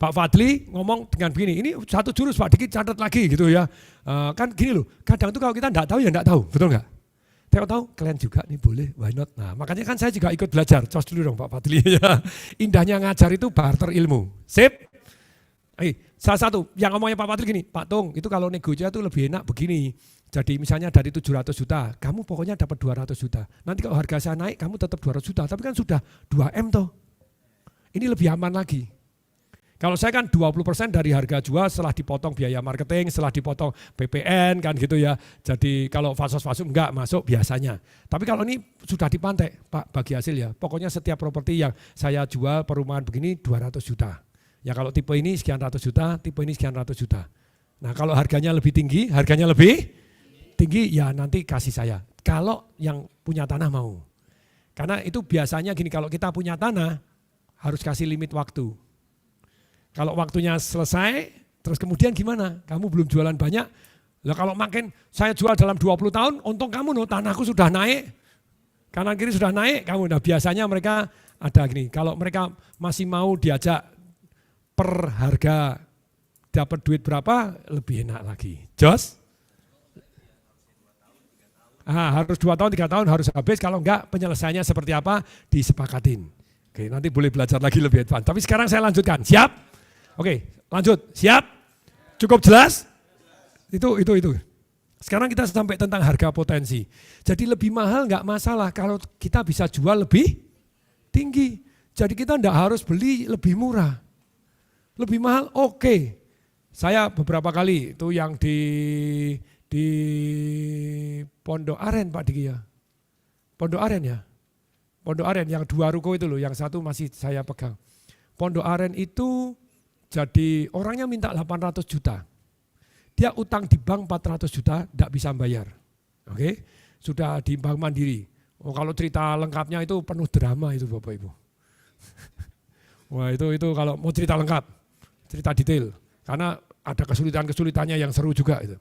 Pak Fadli ngomong dengan begini, ini satu jurus Pak, dikit catat lagi gitu ya. Kan gini loh, kadang tuh kalau kita enggak tahu ya enggak tahu, betul enggak? Tahu kalian juga nih boleh, why not? Nah makanya kan saya juga ikut belajar, cos dulu dong Pak Fadli. Indahnya ngajar itu barter ilmu, sip? Salah satu yang ngomongnya Pak Fadli gini, Pak Tung itu kalau negonya tuh lebih enak begini. Jadi misalnya dari 700 juta, kamu pokoknya dapat 200 juta. Nanti kalau harga saya naik, kamu tetap 200 juta, tapi kan sudah 2M toh. Ini lebih aman lagi. Kalau saya kan 20% dari harga jual setelah dipotong biaya marketing, setelah dipotong PPN kan gitu ya. Jadi kalau fasos-fasos enggak masuk biasanya. Tapi kalau ini sudah dipantek, Pak bagi hasil ya. Pokoknya setiap properti yang saya jual perumahan begini 200 juta. Ya kalau tipe ini sekian ratus juta, tipe ini sekian ratus juta. Nah kalau harganya lebih tinggi, ya nanti kasih saya. Kalau yang punya tanah mau. Karena itu biasanya gini, kalau kita punya tanah harus kasih limit waktu. Kalau waktunya selesai, terus kemudian gimana? Kamu belum jualan banyak. Lah kalau makin saya jual dalam 20 tahun, untung kamu tanahku sudah naik, kanan kiri sudah naik, kamu. Nah biasanya mereka ada gini, kalau mereka masih mau diajak per harga dapat duit berapa, lebih enak lagi. Jos? Harus 2 tahun, 3 tahun harus habis, kalau enggak penyelesaiannya seperti apa, disepakatin. Oke, nanti boleh belajar lagi lebih advance. Tapi sekarang saya lanjutkan, siap? Oke, lanjut, siap? Cukup jelas? Itu. Sekarang kita sampai tentang harga potensi. Jadi lebih mahal enggak masalah kalau kita bisa jual lebih tinggi. Jadi kita enggak harus beli lebih murah. Lebih mahal, oke. Saya beberapa kali itu yang di Pondok Aren Pak Diki ya. Pondok Aren ya. Pondok Aren yang 2 ruko itu loh, yang satu masih saya pegang. Pondok Aren itu jadi orangnya minta 800 juta. Dia utang di bank 400 juta, tidak bisa bayar. Oke, sudah di bank Mandiri. Oh, kalau cerita lengkapnya itu penuh drama itu Bapak Ibu. Wah itu kalau mau cerita lengkap, cerita detail. Karena ada kesulitannya yang seru juga itu.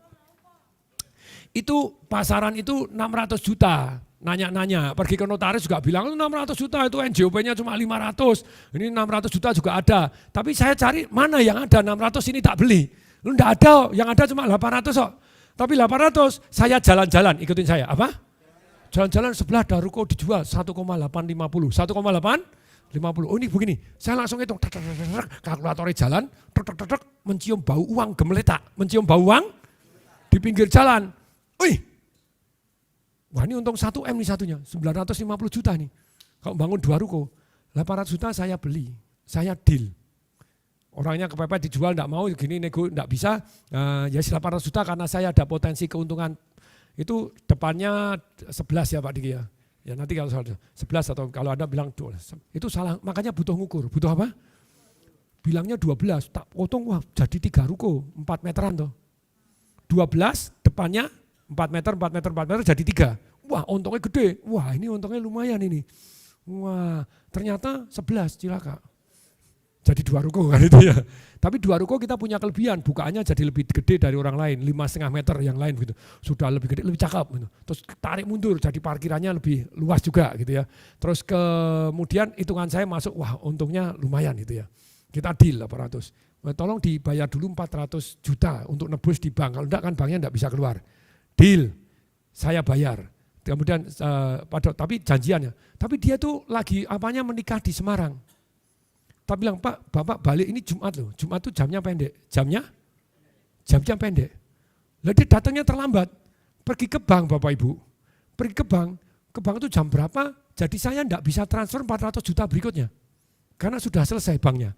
Itu pasaran itu 600 juta, nanya-nanya, pergi ke notaris juga bilang 600 juta itu NJOP-nya cuma 500, ini 600 juta juga ada. Tapi saya cari mana yang ada 600 ini tak beli. Lu enggak ada, yang ada cuma 800 kok. Tapi 800 saya jalan-jalan, ikutin saya, apa? Jalan-jalan sebelah ada ruko dijual 1,850, 1,850. Oh ini begini, saya langsung hitung, kalkulatornya jalan, mencium bau uang gemeletak, mencium bau uang di pinggir jalan. Wih, wah ini untung 1 M nih satunya, 950 juta nih. Kalau bangun 2 ruko, 800 juta saya beli, saya deal. Orangnya kepepet dijual, enggak mau, gini nego, enggak bisa, ya 800 juta karena saya ada potensi keuntungan. Itu depannya 11 ya Pak Diki ya. Ya nanti kalau salah 11 atau kalau Anda bilang 12, itu salah, makanya butuh ngukur. Butuh apa? Bilangnya 12, tak potong, wah jadi 3 ruko, 4 meteran tuh. 12, depannya 4 meter jadi 3. Wah untungnya gede, wah ini untungnya lumayan ini. Wah ternyata 11 cilaka. Jadi 2 ruko kan itu ya. Tapi 2 ruko kita punya kelebihan, bukaannya jadi lebih gede dari orang lain, 5,5 meter yang lain gitu. Sudah lebih gede, lebih cakep gitu. Terus tarik mundur, jadi parkirannya lebih luas juga gitu ya. Terus kemudian hitungan saya masuk, wah untungnya lumayan gitu ya. Kita deal 800. Nah, tolong dibayar dulu 400 juta untuk nebus di bank, kalau enggak kan banknya enggak bisa keluar. Deal, saya bayar. Kemudian tapi janjiannya. Tapi dia tuh lagi menikah di Semarang. Tapi bilang, Pak, Bapak balik ini Jumat loh. Jumat tuh jamnya pendek. Jamnya pendek. Lalu dia datangnya terlambat. Pergi ke bank Bapak Ibu. Pergi ke bank itu jam berapa? Jadi saya enggak bisa transfer 400 juta berikutnya. Karena sudah selesai banknya.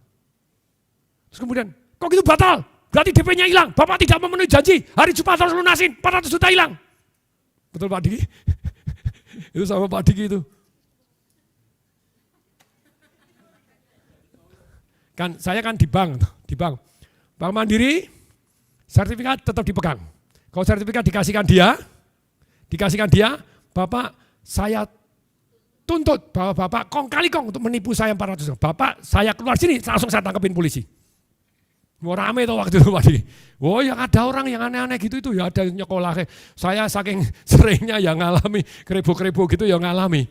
Terus kemudian, kok gitu batal? Berarti DP-nya hilang. Bapak tidak memenuhi janji. Hari Jumat harus lunasin, 400 juta hilang. Betul Pak Diki? Itu sama Pak Diki itu. Kan saya kan di bank. Bank Mandiri, sertifikat tetap dipegang. Kalau sertifikat dikasihkan dia, Bapak saya tuntut bahwa Bapak kong kali kong untuk menipu saya 400 juta. Bapak saya keluar sini, langsung saya tangkapin polisi. Mau rame tuh waktu itu Pak Diki. Oh yang ada orang yang aneh-aneh gitu itu ya ada yang nyekolah. Saya saking seringnya yang ngalami keribu-keribu gitu yang ngalami.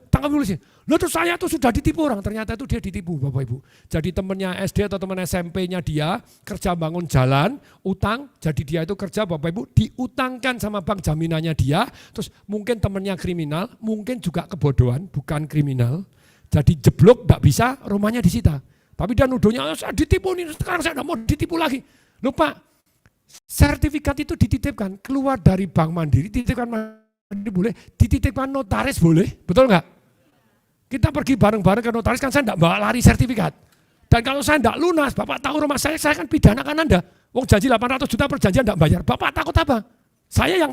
Tangkap polisi. Loh terus saya tuh sudah ditipu orang, ternyata itu dia ditipu Bapak Ibu. Jadi temennya SD atau teman SMP-nya dia kerja bangun jalan, utang, jadi dia itu kerja Bapak Ibu diutangkan sama bank jaminannya dia, terus mungkin temennya kriminal, mungkin juga kebodohan, bukan kriminal. Jadi jeblok gak bisa, rumahnya disita. Tapi dia nuduhnya, saya ditipu nih, sekarang saya gak mau ditipu lagi. Lupa, sertifikat itu dititipkan, keluar dari Bank Mandiri, dititipkan Mandiri boleh, dititipkan notaris boleh, betul nggak? Kita pergi bareng-bareng ke notaris, kan saya enggak bawa lari sertifikat. Dan kalau saya enggak lunas, Bapak tahu rumah saya kan pidanakan Anda. Wong janji 800 juta perjanjian enggak bayar, Bapak takut apa? Saya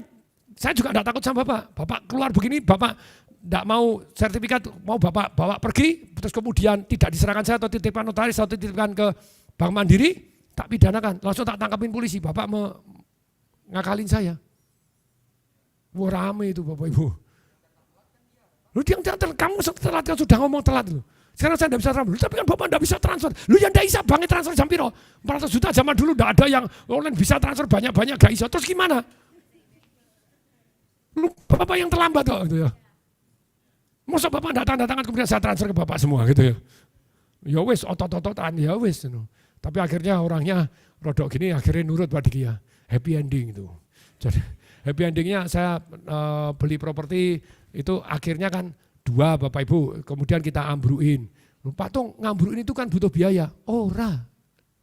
juga enggak takut sama Bapak. Bapak keluar begini, Bapak enggak mau sertifikat, mau Bapak bawa pergi, terus kemudian tidak diserahkan saya atau titipkan notaris atau titipkan ke Bank Mandiri, tak pidanakan, langsung tak tangkapin polisi, Bapak ngakalin saya. Wah rame itu Bapak Ibu. Lu dia telat, kamu telat kan sudah ngomong telat lu. Sekarang saya tidak bisa transfer. Tapi kan Bapak tidak bisa transfer. Lu yang tidak bisa banget transfer jam piro? 400 juta zaman dulu tidak ada yang online bisa transfer banyak-banyak gak bisa. Terus gimana? Lu Bapak yang terlambat kok gitu ya. Masa Bapak tidak tanda tangan kemudian saya transfer ke Bapak semua gitu ya. Ya wis otot-ototan ya wis. Tapi akhirnya orangnya rodok gini akhirnya nurut Pak Diki ya. Happy ending itu. Jadi happy endingnya saya beli properti itu akhirnya kan 2 Bapak Ibu, kemudian kita ambruin. Pak Tung ngambruin itu kan butuh biaya. Ora,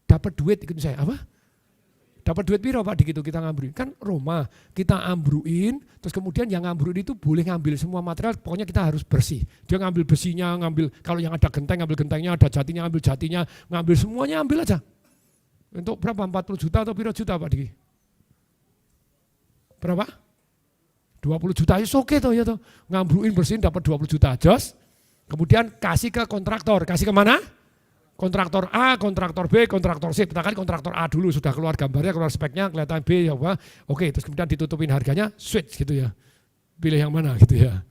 dapat duit ikut saya apa? Dapat duit piro Pak Diki itu kita ngambruin. Kan rumah kita ambruin, terus kemudian yang ngambruin itu boleh ngambil semua material, pokoknya kita harus bersih. Dia ngambil besinya, ngambil kalau yang ada genteng ngambil gentengnya, ada jatinya ngambil jatinya, ngambil semuanya ambil aja. Untuk berapa? 40 juta atau piro juta Pak Diki? Berapa? 20 juta itu oke toh ya toh. Ngambruin bersihin dapat 20 juta jos. Kemudian kasih ke kontraktor. Kasih ke mana? Kontraktor A, kontraktor B, kontraktor C. Kita kan kontraktor A dulu sudah keluar gambarnya, keluar speknya, kelihatan B ya apa. Oke, terus kemudian ditutupin harganya, switch gitu ya. Pilih yang mana gitu ya.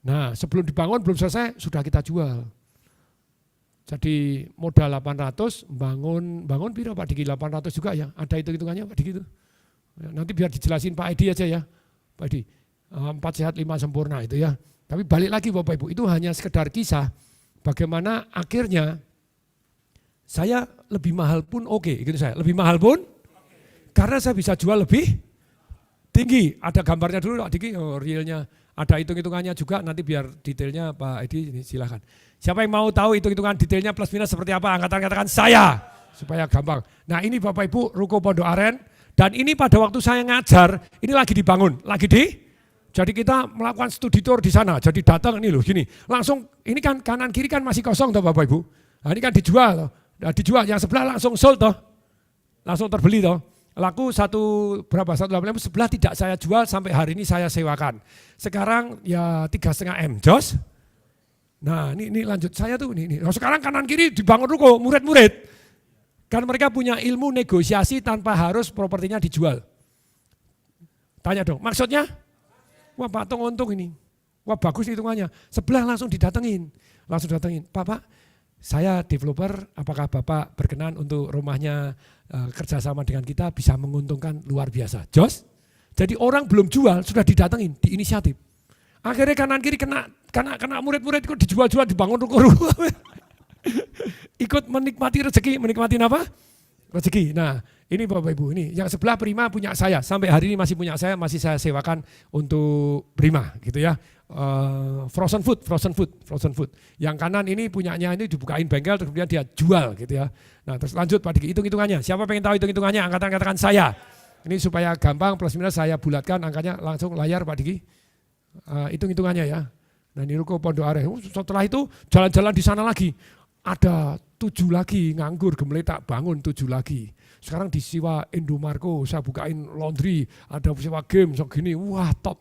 Nah, sebelum dibangun belum selesai sudah kita jual. Jadi modal 800, bangun piro Pak Diki 800 juga ya. Ada hitung-hitungannya Pak Diki itu. Nanti biar dijelasin Pak Edi aja ya. Pak Edi, 4 sehat 5 sempurna itu ya. Tapi balik lagi Bapak Ibu, itu hanya sekedar kisah. Bagaimana akhirnya saya lebih mahal pun oke, gitu saya. Lebih mahal pun karena saya bisa jual lebih tinggi. Ada gambarnya dulu Pak Diki, realnya. Ada hitung-hitungannya juga, nanti biar detailnya Pak Edi ini silahkan. Siapa yang mau tahu hitung-hitungan detailnya plus minus seperti apa, angkatan katakan saya. Supaya gampang. Nah ini Bapak Ibu, Ruko Pondok Aren. Dan ini pada waktu saya ngajar, ini lagi dibangun, jadi kita melakukan studi tour di sana. Jadi datang ini loh gini, langsung ini kan kanan kiri kan masih kosong toh Bapak Ibu. Nah ini kan dijual, nah, dijual yang sebelah langsung sold toh, langsung terbeli toh. Laku 1,85 sebelah tidak saya jual sampai hari ini saya sewakan. Sekarang ya 3,5 M jos. Nah ini lanjut saya tuh ini. Nah, sekarang kanan kiri dibangun ruko murid-murid. Kan mereka punya ilmu negosiasi tanpa harus propertinya dijual. Tanya dong, maksudnya? Wah Pak Tung untung ini. Wah bagus hitungannya. Sebelah langsung didatengin. Pak, saya developer, apakah Bapak berkenan untuk rumahnya kerjasama dengan kita bisa menguntungkan luar biasa. Jos, jadi orang belum jual sudah didatengin, di inisiatif. Akhirnya kanan kiri kena murid-murid kok dijual-jual dibangun ruko-ruko. Ikut menikmati rezeki, menikmati apa? Rezeki. Nah ini Bapak Ibu, ini yang sebelah Prima punya saya, sampai hari ini masih punya saya, masih saya sewakan untuk Prima gitu ya. Frozen food. Yang kanan ini punyanya ini dibukain bengkel, terus kemudian dia jual gitu ya. Nah terus lanjut Pak Diki, hitung-hitungannya. Siapa pengen tahu hitung-hitungannya? Angkatan katakan saya. Ini supaya gampang plus minus saya bulatkan angkanya langsung layar Pak Diki. Hitung-hitungannya ya. Nah ini Ruko Pondok Aren. Setelah itu jalan-jalan di sana lagi. Ada 7 lagi nganggur gemeletak bangun 7 lagi. Sekarang disiwa Indomarko, saya bukain laundry, ada sewa game, so gini, wah top.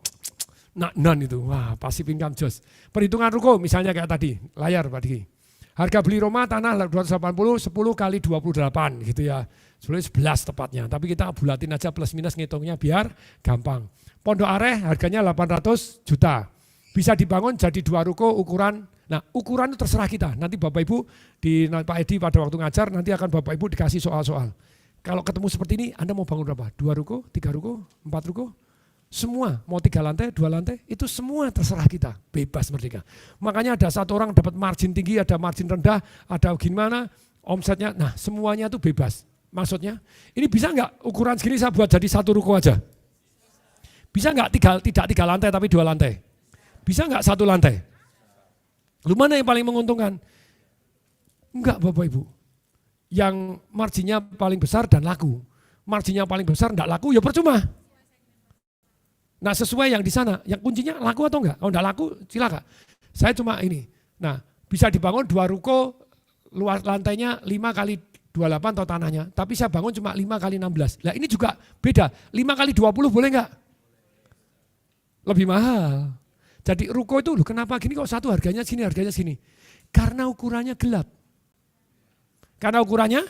Nan itu, wah pasif income jos. Perhitungan ruko misalnya kayak tadi, layar Pak Diki. Harga beli rumah tanah 280, 10 kali 28 gitu ya. Sebenarnya 11 tepatnya, tapi kita bulatin aja plus minus ngitungnya biar gampang. Pondok Aren harganya 800 juta. Bisa dibangun jadi 2 ruko ukuran. Nah ukuran itu terserah kita, nanti Bapak Ibu di Pak Edi pada waktu ngajar nanti akan Bapak Ibu dikasih soal-soal. Kalau ketemu seperti ini Anda mau bangun berapa? 2 ruko, 3 ruko, 4 ruko? Semua, mau 3 lantai, 2 lantai, itu semua terserah kita, bebas merdeka. Makanya ada satu orang dapat margin tinggi, ada margin rendah, ada gimana, omsetnya, nah semuanya itu bebas. Maksudnya, ini bisa nggak ukuran segini saya buat jadi 1 ruko aja? Bisa nggak tidak 3 lantai tapi 2 lantai? Bisa nggak 1 lantai? Lu mana yang paling menguntungkan? Enggak Bapak Ibu. Yang marginnya paling besar dan laku. Marginnya paling besar enggak laku ya percuma. Nah sesuai yang di sana, yang kuncinya laku atau enggak? Kalau enggak laku silakan. Saya cuma ini. Nah bisa dibangun 2 ruko, luas lantainya 5 kali 28 atau tanahnya. Tapi saya bangun cuma 5 kali 16. Nah ini juga beda. 5 kali 20 boleh enggak? Lebih mahal. Jadi ruko itu loh, kenapa gini kok satu harganya sini. Karena ukurannya gelap. Karena ukurannya,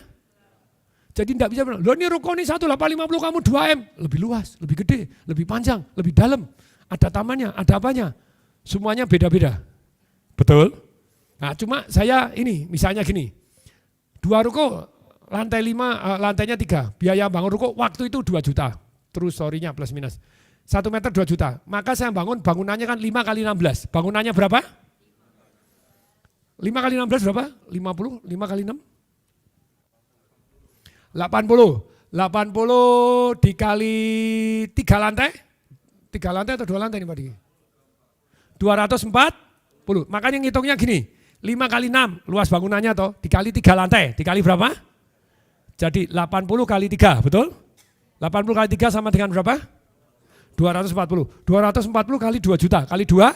jadi enggak bisa bilang, loh ini ruko ini 1,850 kamu 2M. Lebih luas, lebih gede, lebih panjang, lebih dalam. Ada tamannya, ada apanya. Semuanya beda-beda. Betul? Nah cuma saya ini misalnya gini, 2 ruko lantai 5, lantainya 3, biaya bangun ruko waktu itu 2 juta, terus story-nya plus minus. 1 meter 2 juta, maka saya bangunannya kan 5 kali 16, bangunannya berapa? 5 kali 16 berapa? 50, 5 kali 6? 80 dikali 3 lantai? 3 lantai atau 2 lantai nih Pak Diki? 240, makanya ngitungnya gini, 5 kali 6 luas bangunannya toh, dikali 3 lantai, dikali berapa? Jadi 80 kali 3, betul? 80 kali 3 sama dengan berapa? 240. 240 kali 2 juta, kali 2,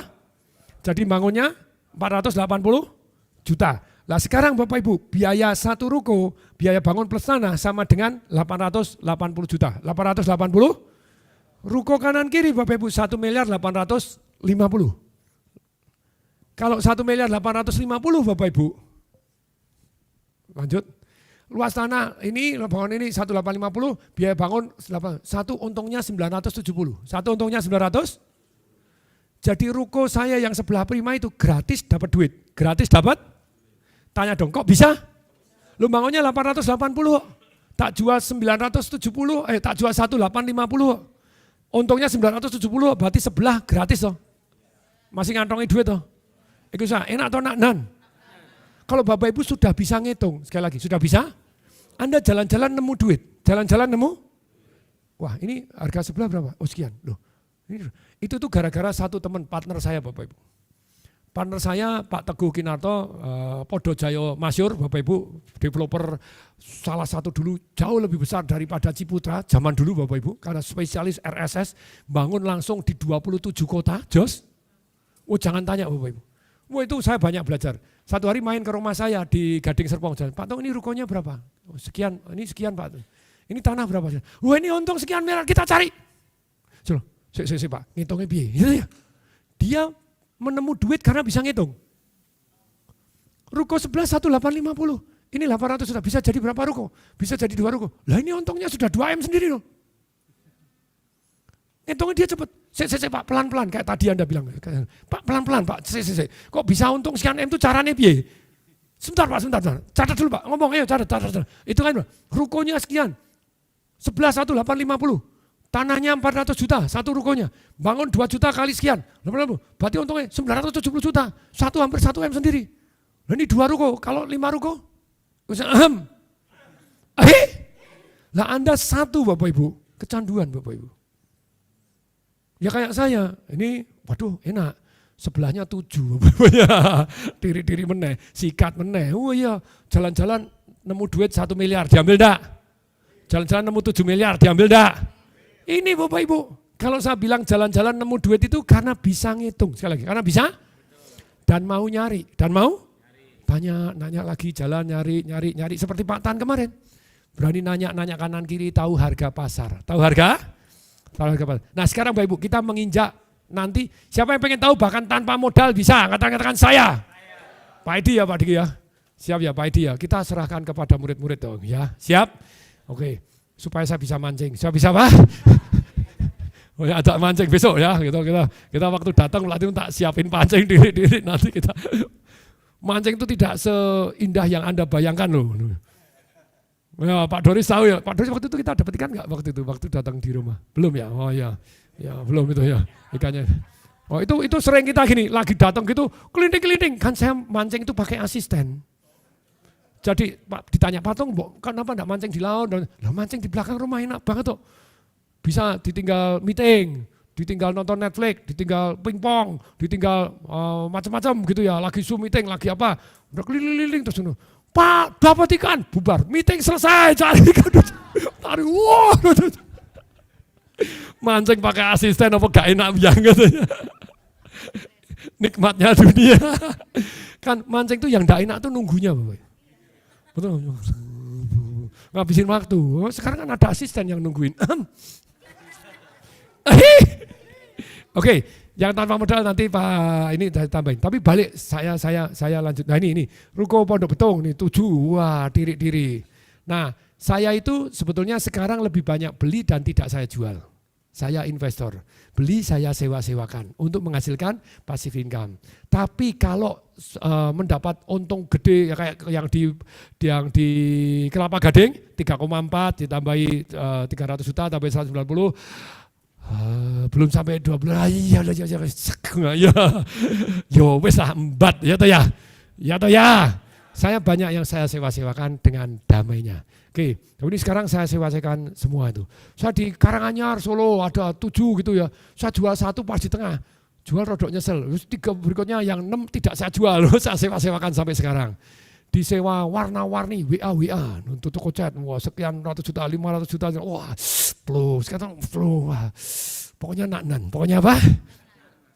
jadi bangunnya 480 juta. Nah sekarang Bapak Ibu, biaya 1 ruko, biaya bangun plus tanah sama dengan 880 juta. 880, ruko kanan kiri Bapak Ibu 1 miliar 850. Kalau 1 miliar 850 Bapak Ibu, lanjut. Luas tanah ini, bangun ini 1850, biaya bangun 1 untungnya 970. 1 untungnya 900. Jadi ruko saya yang sebelah prima itu gratis dapat duit. Gratis dapat? Tanya dong, kok bisa? Lu bangunnya 880, tak jual 970, tak jual 1850. Untungnya 970, berarti sebelah gratis toh. Masih ngantongi duit toh. Itu saya, enak atau enak? Nan. Kalau Bapak Ibu sudah bisa ngitung, sekali lagi, sudah bisa? Anda jalan-jalan nemu duit, jalan-jalan nemu, wah ini harga sebelah berapa? Oh sekian, loh. Itu tuh gara-gara satu teman partner saya Bapak Ibu. Partner saya Pak Teguh Kinarto, Podo Jayo Masyur, Bapak Ibu, developer salah satu dulu jauh lebih besar daripada Ciputra, zaman dulu Bapak Ibu, karena spesialis RSS, bangun langsung di 27 kota, jos. Oh jangan tanya Bapak Ibu. Wah itu saya banyak belajar. Satu hari main ke rumah saya di Gading Serpong, Pak Tong ini rukonya berapa? Oh, sekian, ini sekian Pak. Ini tanah berapa? Wah ini untung sekian miliar, kita cari. Sik Pak, ngitungnya biaya. Dia menemu duit karena bisa ngitung. Ruko sebelah 1850, ini 800 sudah bisa jadi berapa ruko? Bisa jadi 2 ruko. Lah ini untungnya sudah 2 M sendiri loh. Ngitungnya dia cepet. Sik Pak, pelan-pelan kayak tadi Anda bilang. Pak pelan-pelan Pak, sik. Kok bisa untung sekian M itu caranya piye? Sebentar Pak, sebentar. Catat dulu Pak, ngomong ayo catat. Itu kan rukonya sekian. 11 1850. Tanahnya 400 juta, 1 rukonya. Bangun 2 juta kali sekian. Berarti untungnya 970 juta. Hampir 1 M sendiri. Nah ini 2 ruko, kalau 5 ruko? Lah Anda 1 Bapak Ibu, kecanduan Bapak Ibu. Ya kayak saya, ini waduh enak, sebelahnya 7, diri meneh, sikat meneh, oh iya jalan-jalan nemu duit 1 miliar, diambil enggak? Jalan-jalan nemu 7 miliar, diambil enggak? Ini Bapak Ibu, kalau saya bilang jalan-jalan nemu duit itu karena bisa ngitung, sekali lagi, karena bisa dan mau nyari, banyak nanya lagi jalan nyari, seperti Pak Tan kemarin, berani nanya kanan kiri, tahu harga pasar, tahu harga? Nah sekarang Bapak Ibu kita menginjak nanti siapa yang pengen tahu bahkan tanpa modal bisa katakan saya. Pak Edi ya Pak Diki ya. Siap ya Pak Edi ya. Kita serahkan kepada murid-murid dong ya. Siap? Oke. Supaya saya bisa mancing. Saya bisa Pak? Oh ya ada mancing besok ya. Kita waktu datang pelatih tak siapin pancing diri nanti kita. Mancing itu tidak seindah yang Anda bayangkan loh. Ya, Pak Doris tahu ya, Pak Doris waktu itu kita dapat ikan nggak waktu datang di rumah? Belum ya? Oh ya belum itu ya ikannya. Oh itu sering kita gini, lagi datang gitu, keliling, kan saya mancing itu pakai asisten. Jadi Pak ditanya, Pak Tong, kenapa enggak mancing di laut? Lah mancing di belakang rumah enak banget tuh. Bisa ditinggal meeting, ditinggal nonton Netflix, ditinggal pingpong, ditinggal macam-macam gitu ya, lagi Zoom meeting, lagi apa, udah keliling terus Pak, dapat ikan, bubar, meeting selesai, cari ikan, tarik, wah, mancing pakai asisten apa gak enak banget, nikmatnya dunia, kan mancing tuh yang gak enak tuh nunggunya, betul, ngabisin waktu, sekarang kan ada asisten yang nungguin, Oke. Yang tanpa modal nanti Pak ini tambahin. Tapi balik saya lanjut. Nah ini ruko Pondok Betung nih 7. Wah, diri. Nah, saya itu sebetulnya sekarang lebih banyak beli dan tidak saya jual. saya investor. Beli saya sewa-sewakan untuk menghasilkan passive income. Tapi kalau mendapat untung gede ya kayak yang di Kelapa Gading 3,4 ditambahi 300 juta tambah 190 belum sampai 2 bulan. Ya yo wis lah embat ya toh ya. Ya toh ya. Saya banyak yang saya sewa-sewakan dengan damainya. Oke, ini sekarang saya sewa-sewakan semua itu. Saya di Karanganyar, Solo ada 7 gitu ya. Saya jual 1 pas di tengah. Jual rodok nyesel. Terus 3 berikutnya yang 6 tidak saya jual. Saya sewa-sewakan sampai sekarang. Disewa warna-warni, WA, untuk toko cat. Wah, sekian ratus juta, 500 juta. Wah, flow. Sekarang flow. Wah. Pokoknya naknan. Pokoknya apa?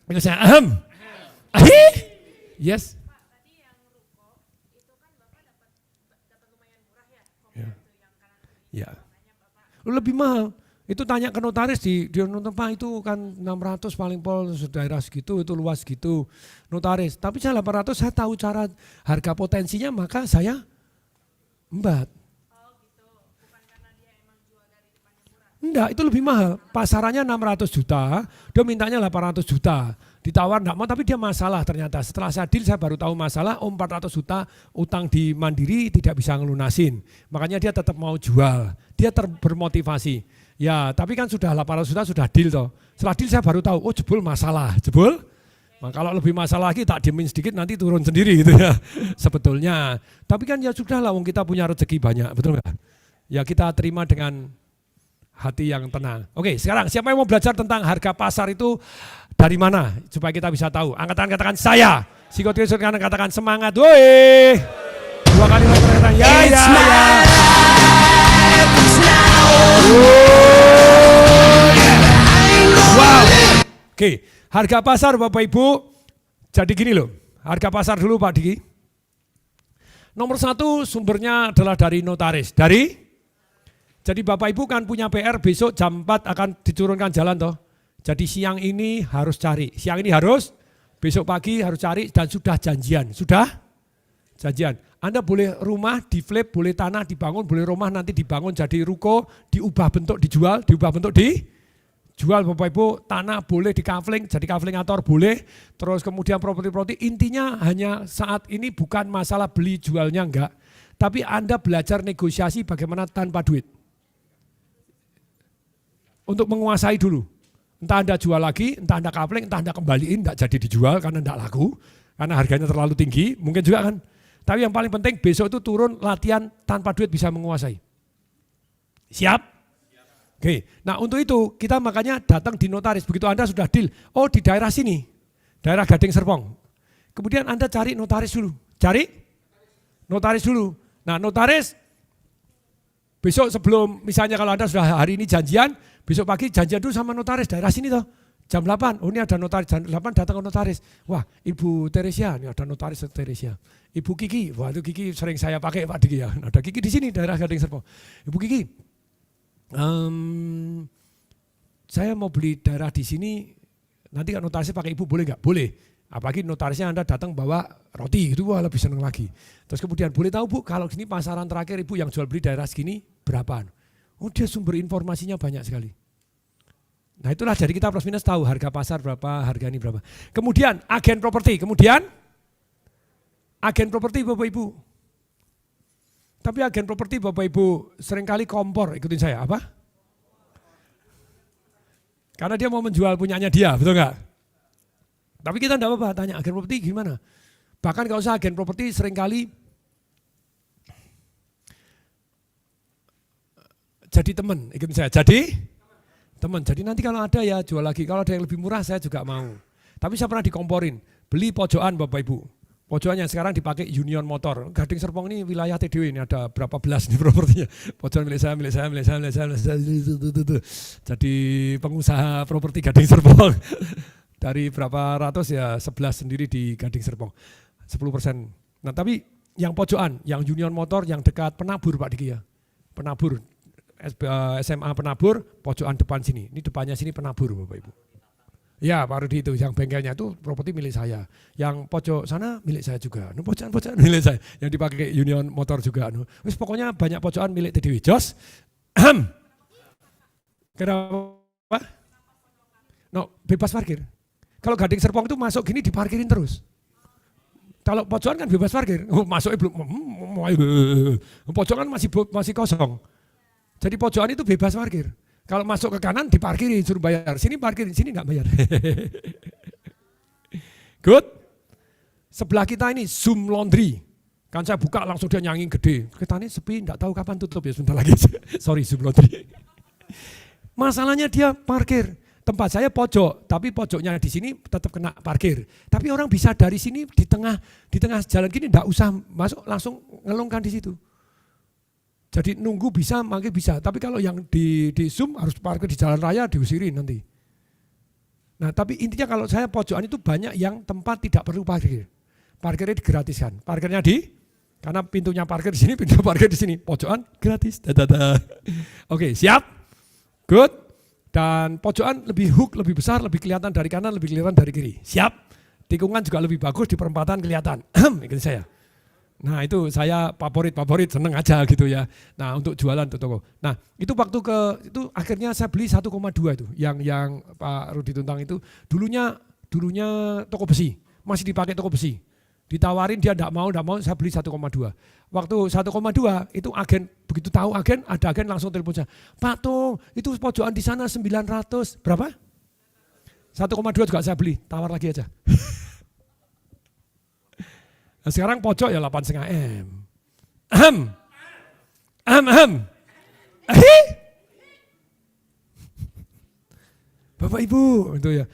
Ini saya yes. Ya. Lebih mahal. Itu tanya ke notaris di Pak itu kan 600 paling pol daerah segitu, itu luas gitu. Notaris. Tapi saya 800 saya tahu cara harga potensinya maka saya embat. Oh gitu. Bukan karena dia emang jual dari depannya murah. Enggak, itu lebih mahal. Pasarannya 600 juta, dia mintanya 800 juta. Ditawar enggak mau tapi dia masalah ternyata. Setelah saya deal saya baru tahu masalah 400 juta utang di Mandiri tidak bisa ngelunasin. Makanya dia tetap mau jual. Dia bermotivasi. Ya tapi kan sudah 800 juta sudah deal toh. Setelah deal saya baru tahu, oh jebol masalah. Jebol? Nah, kalau lebih masalah lagi tak diemin sedikit nanti turun sendiri gitu ya. Sebetulnya. Tapi kan ya sudah lah kita punya rezeki banyak. Betul enggak? Ya kita terima dengan hati yang tenang. Oke, sekarang siapa yang mau belajar tentang harga pasar itu dari mana? Supaya kita bisa tahu. Angkat tangan katakan saya. Psikotis kanan katakan semangat. Woi. 2 kali lagi katakan ya. Wow. Oke, harga pasar Bapak Ibu. Jadi gini loh. Harga pasar dulu Pak Diki. Nomor 1 sumbernya adalah dari notaris. Jadi Bapak Ibu kan punya PR besok jam 4 akan diturunkan jalan toh. Jadi siang ini harus cari, besok pagi harus cari dan sudah janjian. Sudah? Janjian. Anda boleh rumah di flip, boleh tanah dibangun, boleh rumah nanti dibangun jadi ruko, diubah bentuk dijual, diubah bentuk dijual Bapak Ibu. Tanah boleh di kafling, jadi kaflingator boleh. Terus kemudian properti-properti, intinya hanya saat ini bukan masalah beli jualnya enggak. Tapi Anda belajar negosiasi bagaimana tanpa duit. Untuk menguasai dulu. Entah Anda jual lagi, entah Anda kapling, entah Anda kembaliin, enggak jadi dijual karena enggak laku, karena harganya terlalu tinggi, mungkin juga kan. Tapi yang paling penting besok itu turun latihan tanpa duit bisa menguasai. Siap? Oke, nah untuk itu kita makanya datang di notaris, begitu Anda sudah deal, oh di daerah sini, daerah Gading Serpong. Kemudian Anda cari notaris dulu, Nah notaris besok sebelum misalnya kalau Anda sudah hari ini janjian, besok pagi janjian dulu sama notaris daerah sini toh. Jam 8, oh ini ada notaris, jam 8 datang ke notaris. Wah Ibu Teresia, ini ada notaris Teresia. Ibu Kiki, wah itu Kiki sering saya pakai Pak Diki ya. Ada Kiki di sini daerah Gading Serpong. Ibu Kiki, saya mau beli daerah di sini, nanti kan notarisnya pakai Ibu boleh nggak? Boleh. Apalagi notarisnya Anda datang bawa roti gitu, wah lebih seneng lagi. Terus kemudian boleh tahu Bu, kalau sini pasaran terakhir Ibu yang jual beli daerah segini berapaan? Oh dia sumber informasinya banyak sekali. Nah itulah jadi kita plus minus tahu harga pasar berapa, harga ini berapa. Kemudian agen properti, Bapak Ibu. Tapi agen properti Bapak Ibu seringkali kompor, ikutin saya, apa? Karena dia mau menjual punyanya dia, betul enggak? Tapi kita enggak apa-apa, tanya agen properti gimana? Bahkan kalau usah agen properti seringkali jadi teman, ikutin saya, jadi teman. Jadi nanti kalau ada ya jual lagi, kalau ada yang lebih murah saya juga mau. Tapi saya pernah dikomporin, beli pojokan Bapak Ibu. Pojokan yang sekarang dipakai Union Motor. Gading Serpong ini wilayah TDW, ini ada berapa belas nih propertinya. Pojokan milik saya. Jadi pengusaha properti Gading Serpong. Dari berapa ratus ya 11 sendiri di Gading Serpong. 10%. Nah tapi yang pojokan, yang Union Motor yang dekat Penabur Pak Diki ya. Penabur, SMA Penabur, pojokan depan sini. Ini depannya sini Penabur Bapak Ibu. Ya Pak Rudi itu, yang bengkelnya itu properti milik saya. Yang pojok sana milik saya juga. Pojokan milik saya. Yang dipakai Union Motor juga. Wis pokoknya banyak pojokan milik TDW. Jos. Kenapa? No, bebas parkir. Kalau Gading Serpong itu masuk gini diparkirin terus. Kalau pojokan kan bebas parkir, masuknya belum, pojokan masih kosong. Jadi pojokan itu bebas parkir. Kalau masuk ke kanan diparkirin, suruh bayar. Sini parkirin, sini nggak bayar. Good. Sebelah kita ini Zoom Laundry. Kan saya buka langsung dia nyanging gede. Kita ini sepi, nggak tahu kapan tutup ya, sebentar lagi. Sorry Zoom Laundry. Masalahnya dia parkir. Tempat saya pojok, tapi pojoknya di sini tetap kena parkir. Tapi orang bisa dari sini di tengah jalan gini enggak usah masuk, langsung ngelongkan di situ. Jadi nunggu bisa, makin bisa. Tapi kalau yang di Zoom harus parkir di jalan raya diusirin nanti. Nah, tapi intinya kalau saya pojokan itu banyak yang tempat tidak perlu parkir. Parkirnya digratiskan. Parkirnya karena pintunya parkir di sini, pintu parkir di sini. Pojokan gratis. Oke, siap? Good. Dan pojokan lebih hook, lebih besar, lebih kelihatan dari kanan, lebih kelihatan dari kiri. Siap? Tikungan juga lebih bagus, di perempatan kelihatan. Ikutin saya. Nah itu saya favorit, seneng aja gitu ya. Nah untuk jualan untuk toko. Nah itu waktu itu akhirnya saya beli 1,2 itu. Yang Pak Rudi Tuntang itu dulunya toko besi. Masih dipakai toko besi. Ditawarin dia enggak mau, saya beli 1,2. Waktu 1,2 itu agen, begitu tahu agen, ada agen langsung telepon saya. Pak Tung, itu pojokan di sana 900. Berapa? 1,2 juga saya beli, tawar lagi aja. Nah, sekarang pojok ya 8,5 M. Bapak Ibu, itu ya.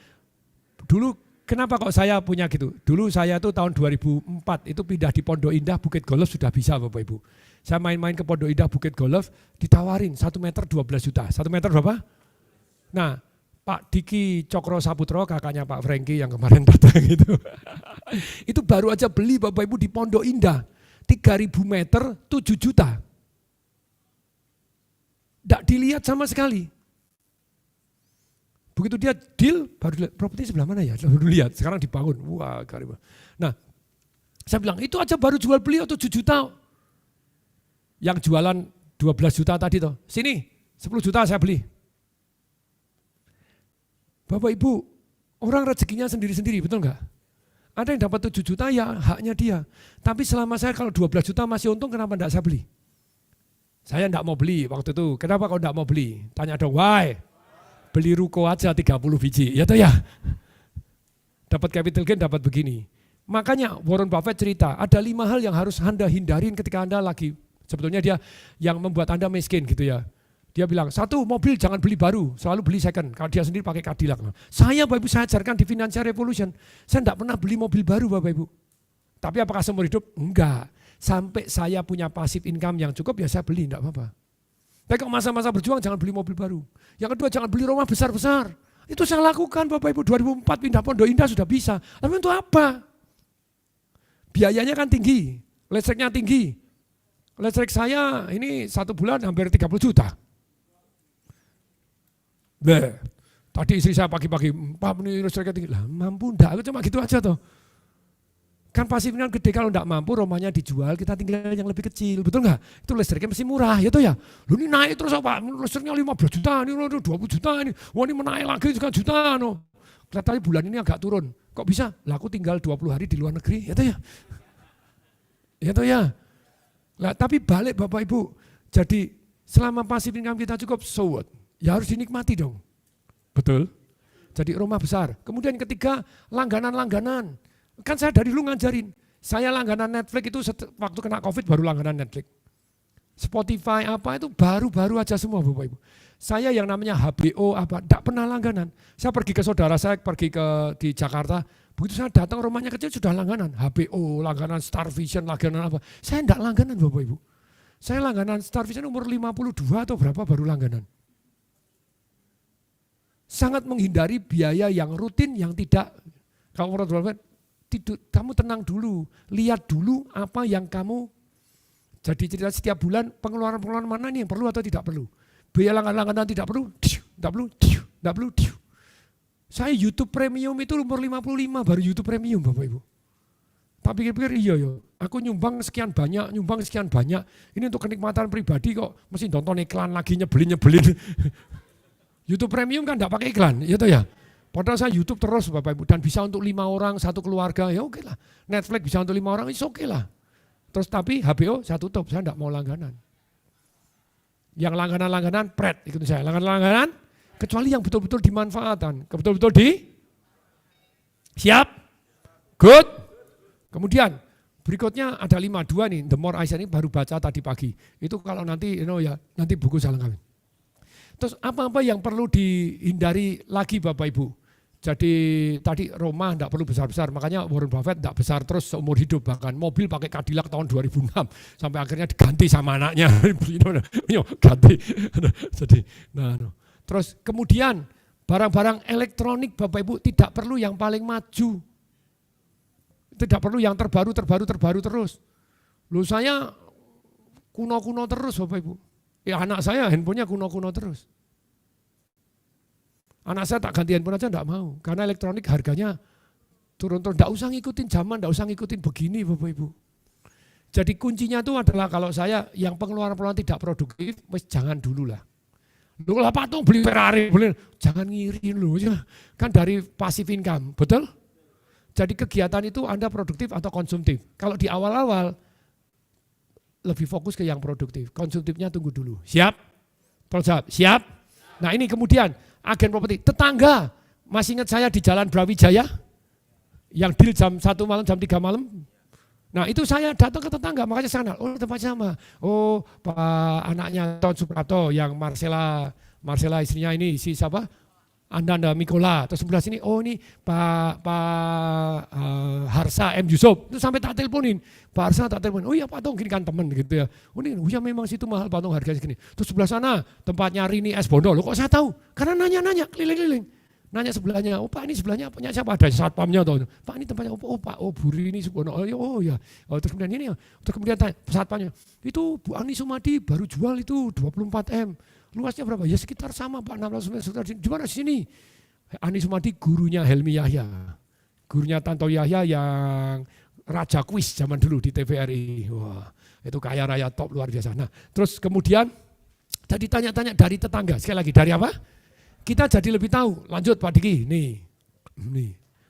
Dulu kenapa kok saya punya gitu? Dulu saya tuh tahun 2004 itu pindah di Pondok Indah Bukit Golf sudah bisa Bapak Ibu. Saya main-main ke Pondok Indah Bukit Golf ditawarin 1 meter 12 juta. 1 meter berapa? Nah Pak Diki Cokro Saputro kakaknya Pak Franky yang kemarin datang itu baru aja beli Bapak Ibu di Pondok Indah 3.000 meter 7 juta. Tidak dilihat sama sekali. Begitu dia deal, baru dilihat, properti sebelah mana ya? Baru lihat, sekarang dibangun. Wah, karibah. Nah, saya bilang, itu aja baru jual beli 7 juta. Yang jualan 12 juta tadi toh. Sini, 10 juta saya beli. Bapak Ibu, orang rezekinya sendiri-sendiri, betul enggak? Ada yang dapat 7 juta, ya haknya dia. Tapi selama saya kalau 12 juta masih untung, kenapa enggak saya beli? Saya enggak mau beli waktu itu. Kenapa kau enggak mau beli? Tanya dong, why? Beli ruko aja 30 biji, ya toh ya. Dapat capital gain, dapat begini. Makanya Warren Buffett cerita, ada 5 hal yang harus Anda hindarin ketika Anda lagi, sebetulnya dia yang membuat Anda miskin gitu ya. Dia bilang, 1, mobil jangan beli baru, selalu beli second. Kalau dia sendiri pakai Cadillac. Saya Bapak Ibu, saya ajarkan di Financial Revolution, saya tidak pernah beli mobil baru Bapak Ibu. Tapi apakah seumur hidup? Enggak. Sampai saya punya passive income yang cukup, ya saya beli, enggak apa-apa. Tapi kalau masa-masa berjuang jangan beli mobil baru. Yang kedua jangan beli rumah besar-besar. Itu saya lakukan Bapak Ibu 2004 pindah Pondok Indah sudah bisa. Tapi untuk apa? Biayanya kan tinggi, listriknya tinggi. Listrik saya ini 1 bulan hampir 30 juta. Tadi istri saya pagi-pagi, Pak ini listriknya tinggi. Lah mampu enggak? Aku cuma gitu aja toh. Kan pasifnya gede, kalau enggak mampu rumahnya dijual, kita tinggal yang lebih kecil, betul enggak? Itu listriknya mesti murah, ya toh ya. Lu ini naik terus apa? Listriknya 15 juta, ini 20 juta ini. Wah ini menaik lagi juga juta no. Kelihatannya bulan ini agak turun. Kok bisa? Lah aku tinggal 20 hari di luar negeri, ya toh ya. Ya toh ya. Lah tapi balik Bapak Ibu. Jadi selama pasif income kita cukup, so what? Ya harus dinikmati dong. Betul? Jadi rumah besar. Kemudian ketiga, langganan-langganan. Kan saya dari dulu ngajarin, saya langganan Netflix itu waktu kena COVID baru langganan Netflix. Spotify apa itu baru-baru aja semua Bapak Ibu. Saya yang namanya HBO apa, enggak pernah langganan. Saya pergi ke saudara saya, di Jakarta, begitu saya datang rumahnya kecil sudah langganan. HBO, langganan Star Vision, langganan apa. Saya enggak langganan Bapak Ibu. Saya langganan Star Vision umur 52 atau berapa baru langganan. Sangat menghindari biaya yang rutin yang tidak, kalau menurut Bapak, kamu tenang dulu, lihat dulu apa yang kamu, jadi cerita setiap bulan pengeluaran-pengeluaran mana nih yang perlu atau tidak perlu. Biaya langganan tidak perlu, tidak perlu. Saya YouTube Premium itu umur 55 baru YouTube Premium Bapak Ibu. Tak pikir-pikir iya ya, aku nyumbang sekian banyak, ini untuk kenikmatan pribadi kok mesti nonton iklan lagi nyebelin. YouTube Premium kan enggak pakai iklan, ya toh ya. Padahal saya YouTube terus Bapak Ibu, dan bisa untuk 5 orang, satu keluarga, ya oke lah. Netflix bisa untuk 5 orang, itu oke lah. Terus tapi HBO saya tutup, saya enggak mau langganan. Yang langganan-langganan, pret, ikutin saya. Langganan-langganan, kecuali yang betul-betul dimanfaatkan. Betul-betul siap? Good? Kemudian, berikutnya ada 5, 2 nih, The More I Shine ini baru baca tadi pagi. Itu kalau nanti, nanti buku saya lengkapin. Terus apa-apa yang perlu dihindari lagi Bapak Ibu. Jadi tadi rumah tidak perlu besar-besar, makanya Warren Buffett tidak besar terus seumur hidup. Bahkan mobil pakai Cadillac tahun 2006, sampai akhirnya diganti sama anaknya. Ganti. Jadi, terus kemudian barang-barang elektronik Bapak Ibu tidak perlu yang paling maju. Tidak perlu yang terbaru terus. Lu saya kuno-kuno terus Bapak Ibu. Ya anak saya handphonenya kuno-kuno terus. Anak saya tak ganti handphone aja enggak mau. Karena elektronik harganya turun-turun. Enggak usah ngikutin zaman, enggak usah ngikutin begini Bapak Ibu. Jadi kuncinya itu adalah kalau saya yang pengeluaran-pengeluaran tidak produktif, jangan dulu lah. Lu lah Pak Tung beli Ferrari, jangan ngirin lu. Kan dari passive income, betul? Jadi kegiatan itu Anda produktif atau konsumtif. Kalau di awal-awal, lebih fokus ke yang produktif. Konsumtifnya tunggu dulu. Siap? Siap? Nah ini kemudian agen properti. Tetangga, masih ingat saya di Jalan Brawijaya? Yang deal jam 1 malam, jam 3 malam? Nah itu saya datang ke tetangga, makanya saya kenal. Oh tempat sama. Oh Pak anaknya Ton Suprapto yang Marcella istrinya ini, si siapa? Anda Mikola, terus sebelah sini, oh ini Pak Harsa M. Yusuf, itu sampai tak teleponin, Pak Harsa tak teleponin, oh iya Pak Tong, gini kan temen gitu ya, oh ya memang situ mahal Pak Tong harganya segini, terus sebelah sana tempatnya Rini S. Bondo, loh kok saya tahu, karena nanya-nanya, keliling-keliling, nanya sebelahnya, oh Pak ini sebelahnya punya siapa, ada satpamnya tuh, Pak ini tempatnya, oh Pak, oh Bu Rini Subono, oh ya, terus kemudian ini ya, terus kemudian tanya satpamnya, itu Bu Ani Sumadi baru jual itu 24M, luasnya berapa? Ya sekitar sama Pak, 16 meter. Gimana sini? Ani Sumadi gurunya Helmi Yahya. Gurunya Tanto Yahya yang raja kuis zaman dulu di TVRI. Wah, itu kaya raya top luar biasa. Nah, terus kemudian jadi tanya-tanya dari tetangga. Sekali lagi, dari apa? Kita jadi lebih tahu. Lanjut Pak Diki, nih.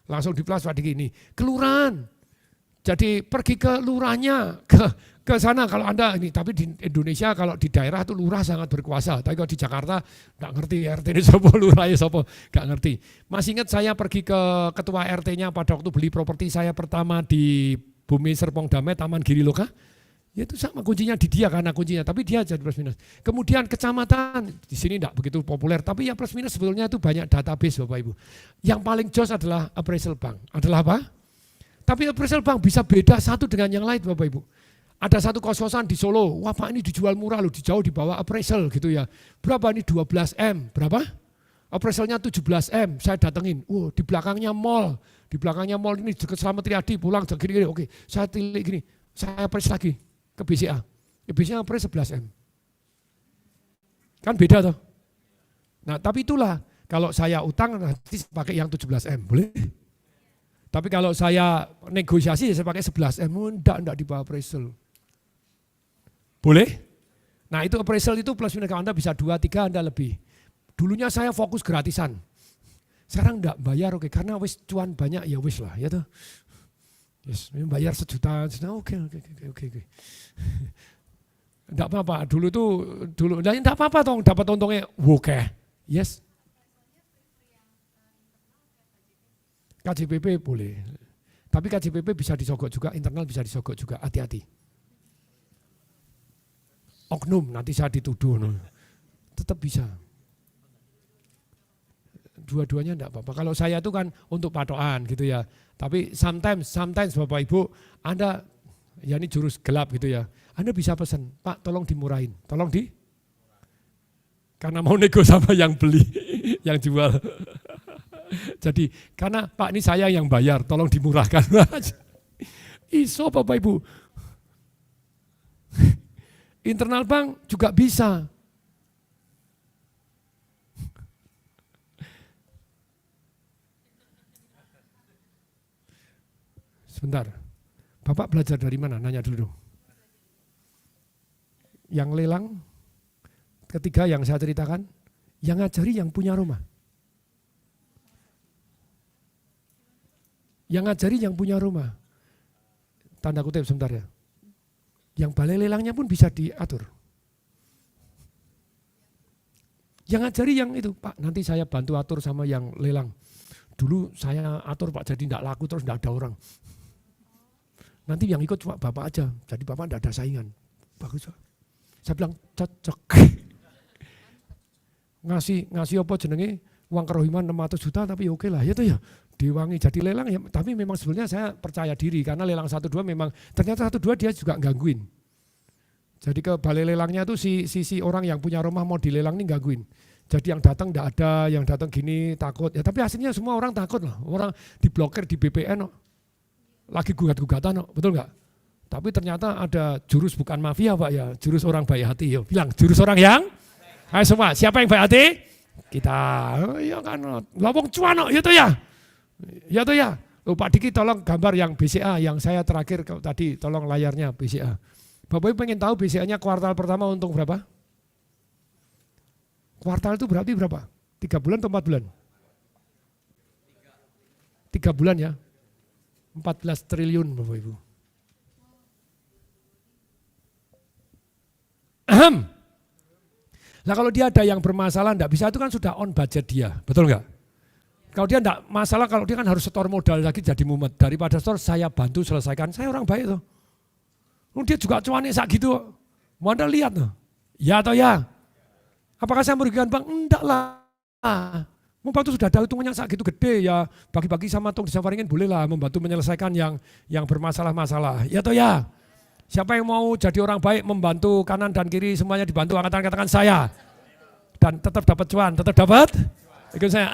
Langsung di plus Pak Diki, nih. Kelurahan. Jadi pergi ke lurahnya, ke sana kalau Anda ini, tapi di Indonesia kalau di daerah itu lurah sangat berkuasa, tapi kalau di Jakarta enggak ngerti RT ini sopo, lurahnya sopo, enggak ngerti. Masih ingat saya pergi ke ketua RT-nya pada waktu beli properti saya pertama di Bumi Serpong Damai, Taman Giri Loka, ya itu sama kuncinya di dia karena kuncinya, tapi dia jadi plus minus. Kemudian kecamatan, di sini enggak begitu populer, tapi ya plus minus sebetulnya itu banyak database Bapak Ibu. Yang paling jos adalah appraisal bank, adalah apa? Tapi appraisal bank bisa beda satu dengan yang lain Bapak Ibu. Ada satu kos-kosan di Solo, wah Pak ini dijual murah loh, jauh di bawah appraisal gitu ya. Berapa ini 12M, berapa? Appraisalnya 17M, saya datengin, di belakangnya mall ini dekat Slamet Riyadi, pulang gini, oke, saya tilik gini, saya appraise lagi ke BCA, BCA appraise 11M. Kan beda toh. Nah tapi itulah, kalau saya utang nanti pakai yang 17M, boleh? Tapi kalau saya negosiasi saya pakai 11M, enggak di bawah appraisal. Boleh? Nah itu appraisal itu plus minus Anda bisa 2, 3, Anda lebih. Dulunya saya fokus gratisan. Sekarang enggak bayar, oke, karena wis cuan banyak ya wis lah, ya toh. Yes, bayar 1 juta, oke. Enggak apa-apa, dulu enggak apa-apa toh, dapat untungnya, oke. Yes. KJPP boleh, tapi KJPP bisa disogok juga, internal bisa disogok juga, hati-hati. Oknum, nanti saya dituduh, tetap bisa. Dua-duanya enggak apa-apa, kalau saya itu kan untuk patokan gitu ya, tapi sometimes Bapak Ibu, Anda, ya ini jurus gelap gitu ya, Anda bisa pesan, Pak tolong dimurahin, karena mau nego sama yang beli, yang jual. Jadi karena Pak ini saya yang bayar, tolong dimurahkan. Iso Bapak Ibu. Internal bank juga bisa. Sebentar, Bapak belajar dari mana? Nanya dulu dong. Yang lelang, ketiga yang saya ceritakan, yang ngajari yang punya rumah. Yang ngajari yang punya rumah. Tanda kutip sebentar ya. Yang balai lelangnya pun bisa diatur. Yang ngajari yang itu, Pak nanti saya bantu atur sama yang lelang. Dulu saya atur Pak jadi tidak laku terus tidak ada orang. Nanti yang ikut cuma Bapak aja, jadi Bapak tidak ada saingan. Bagus Pak. Saya bilang cocok. ngasih apa jenenge uang kerohiman 600 juta tapi oke lah ya tuh ya. Diwangi jadi lelang ya, tapi memang sebenarnya saya percaya diri karena lelang 1-2 memang ternyata 1-2 dia juga gangguin. Jadi ke balai lelangnya tuh si orang yang punya rumah mau dilelang ini gangguin. Jadi yang datang tidak ada, yang datang gini takut. Ya tapi hasilnya semua orang takut lah. Orang diblokir di BPN lagi gugat-gugatan betul nggak? Tapi ternyata ada jurus bukan mafia Pak ya, jurus orang baik hati. Yo, bilang jurus orang yang, ayo semua, siapa yang baik hati? Kita, ya kan, lawang cuan ya tuh ya. Ya tuh ya. Pak Diki tolong gambar yang BCA yang saya terakhir tadi, tolong layarnya BCA. Bapak Ibu pengen tahu BCA-nya kuartal pertama untung berapa? Kuartal itu berarti berapa? 3 bulan atau 4 bulan? 3 bulan ya. 14 triliun Bapak Ibu. Lah kalau dia ada yang bermasalah enggak bisa itu kan sudah on budget dia, betul enggak? Kalau dia enggak masalah, kalau dia kan harus setor modal lagi jadi mumet. Daripada setor saya bantu selesaikan, saya orang baik tuh. Dia juga cuannya sak gitu. Mau Anda lihat tuh. Ya atau ya? Apakah saya merugikan Bang? Enggak lah. Membantu sudah ada hitungannya sak gitu gede ya. Bagi-bagi sama tong disafaringin boleh lah membantu menyelesaikan yang bermasalah-masalah. Ya atau ya? Siapa yang mau jadi orang baik membantu kanan dan kiri semuanya dibantu, angkatan katakan saya. Dan tetap dapat cuan, tetap dapat. Ikut saya.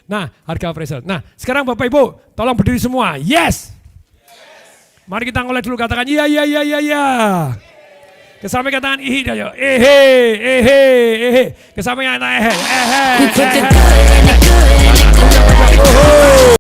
Nah, harga appraisal. Nah, sekarang Bapak Ibu tolong berdiri semua. Yes. Mari kita ngoleh dulu katakan iya. Kesamping katakan ihi dah yo. Ehe. Kesamping katakan ehe.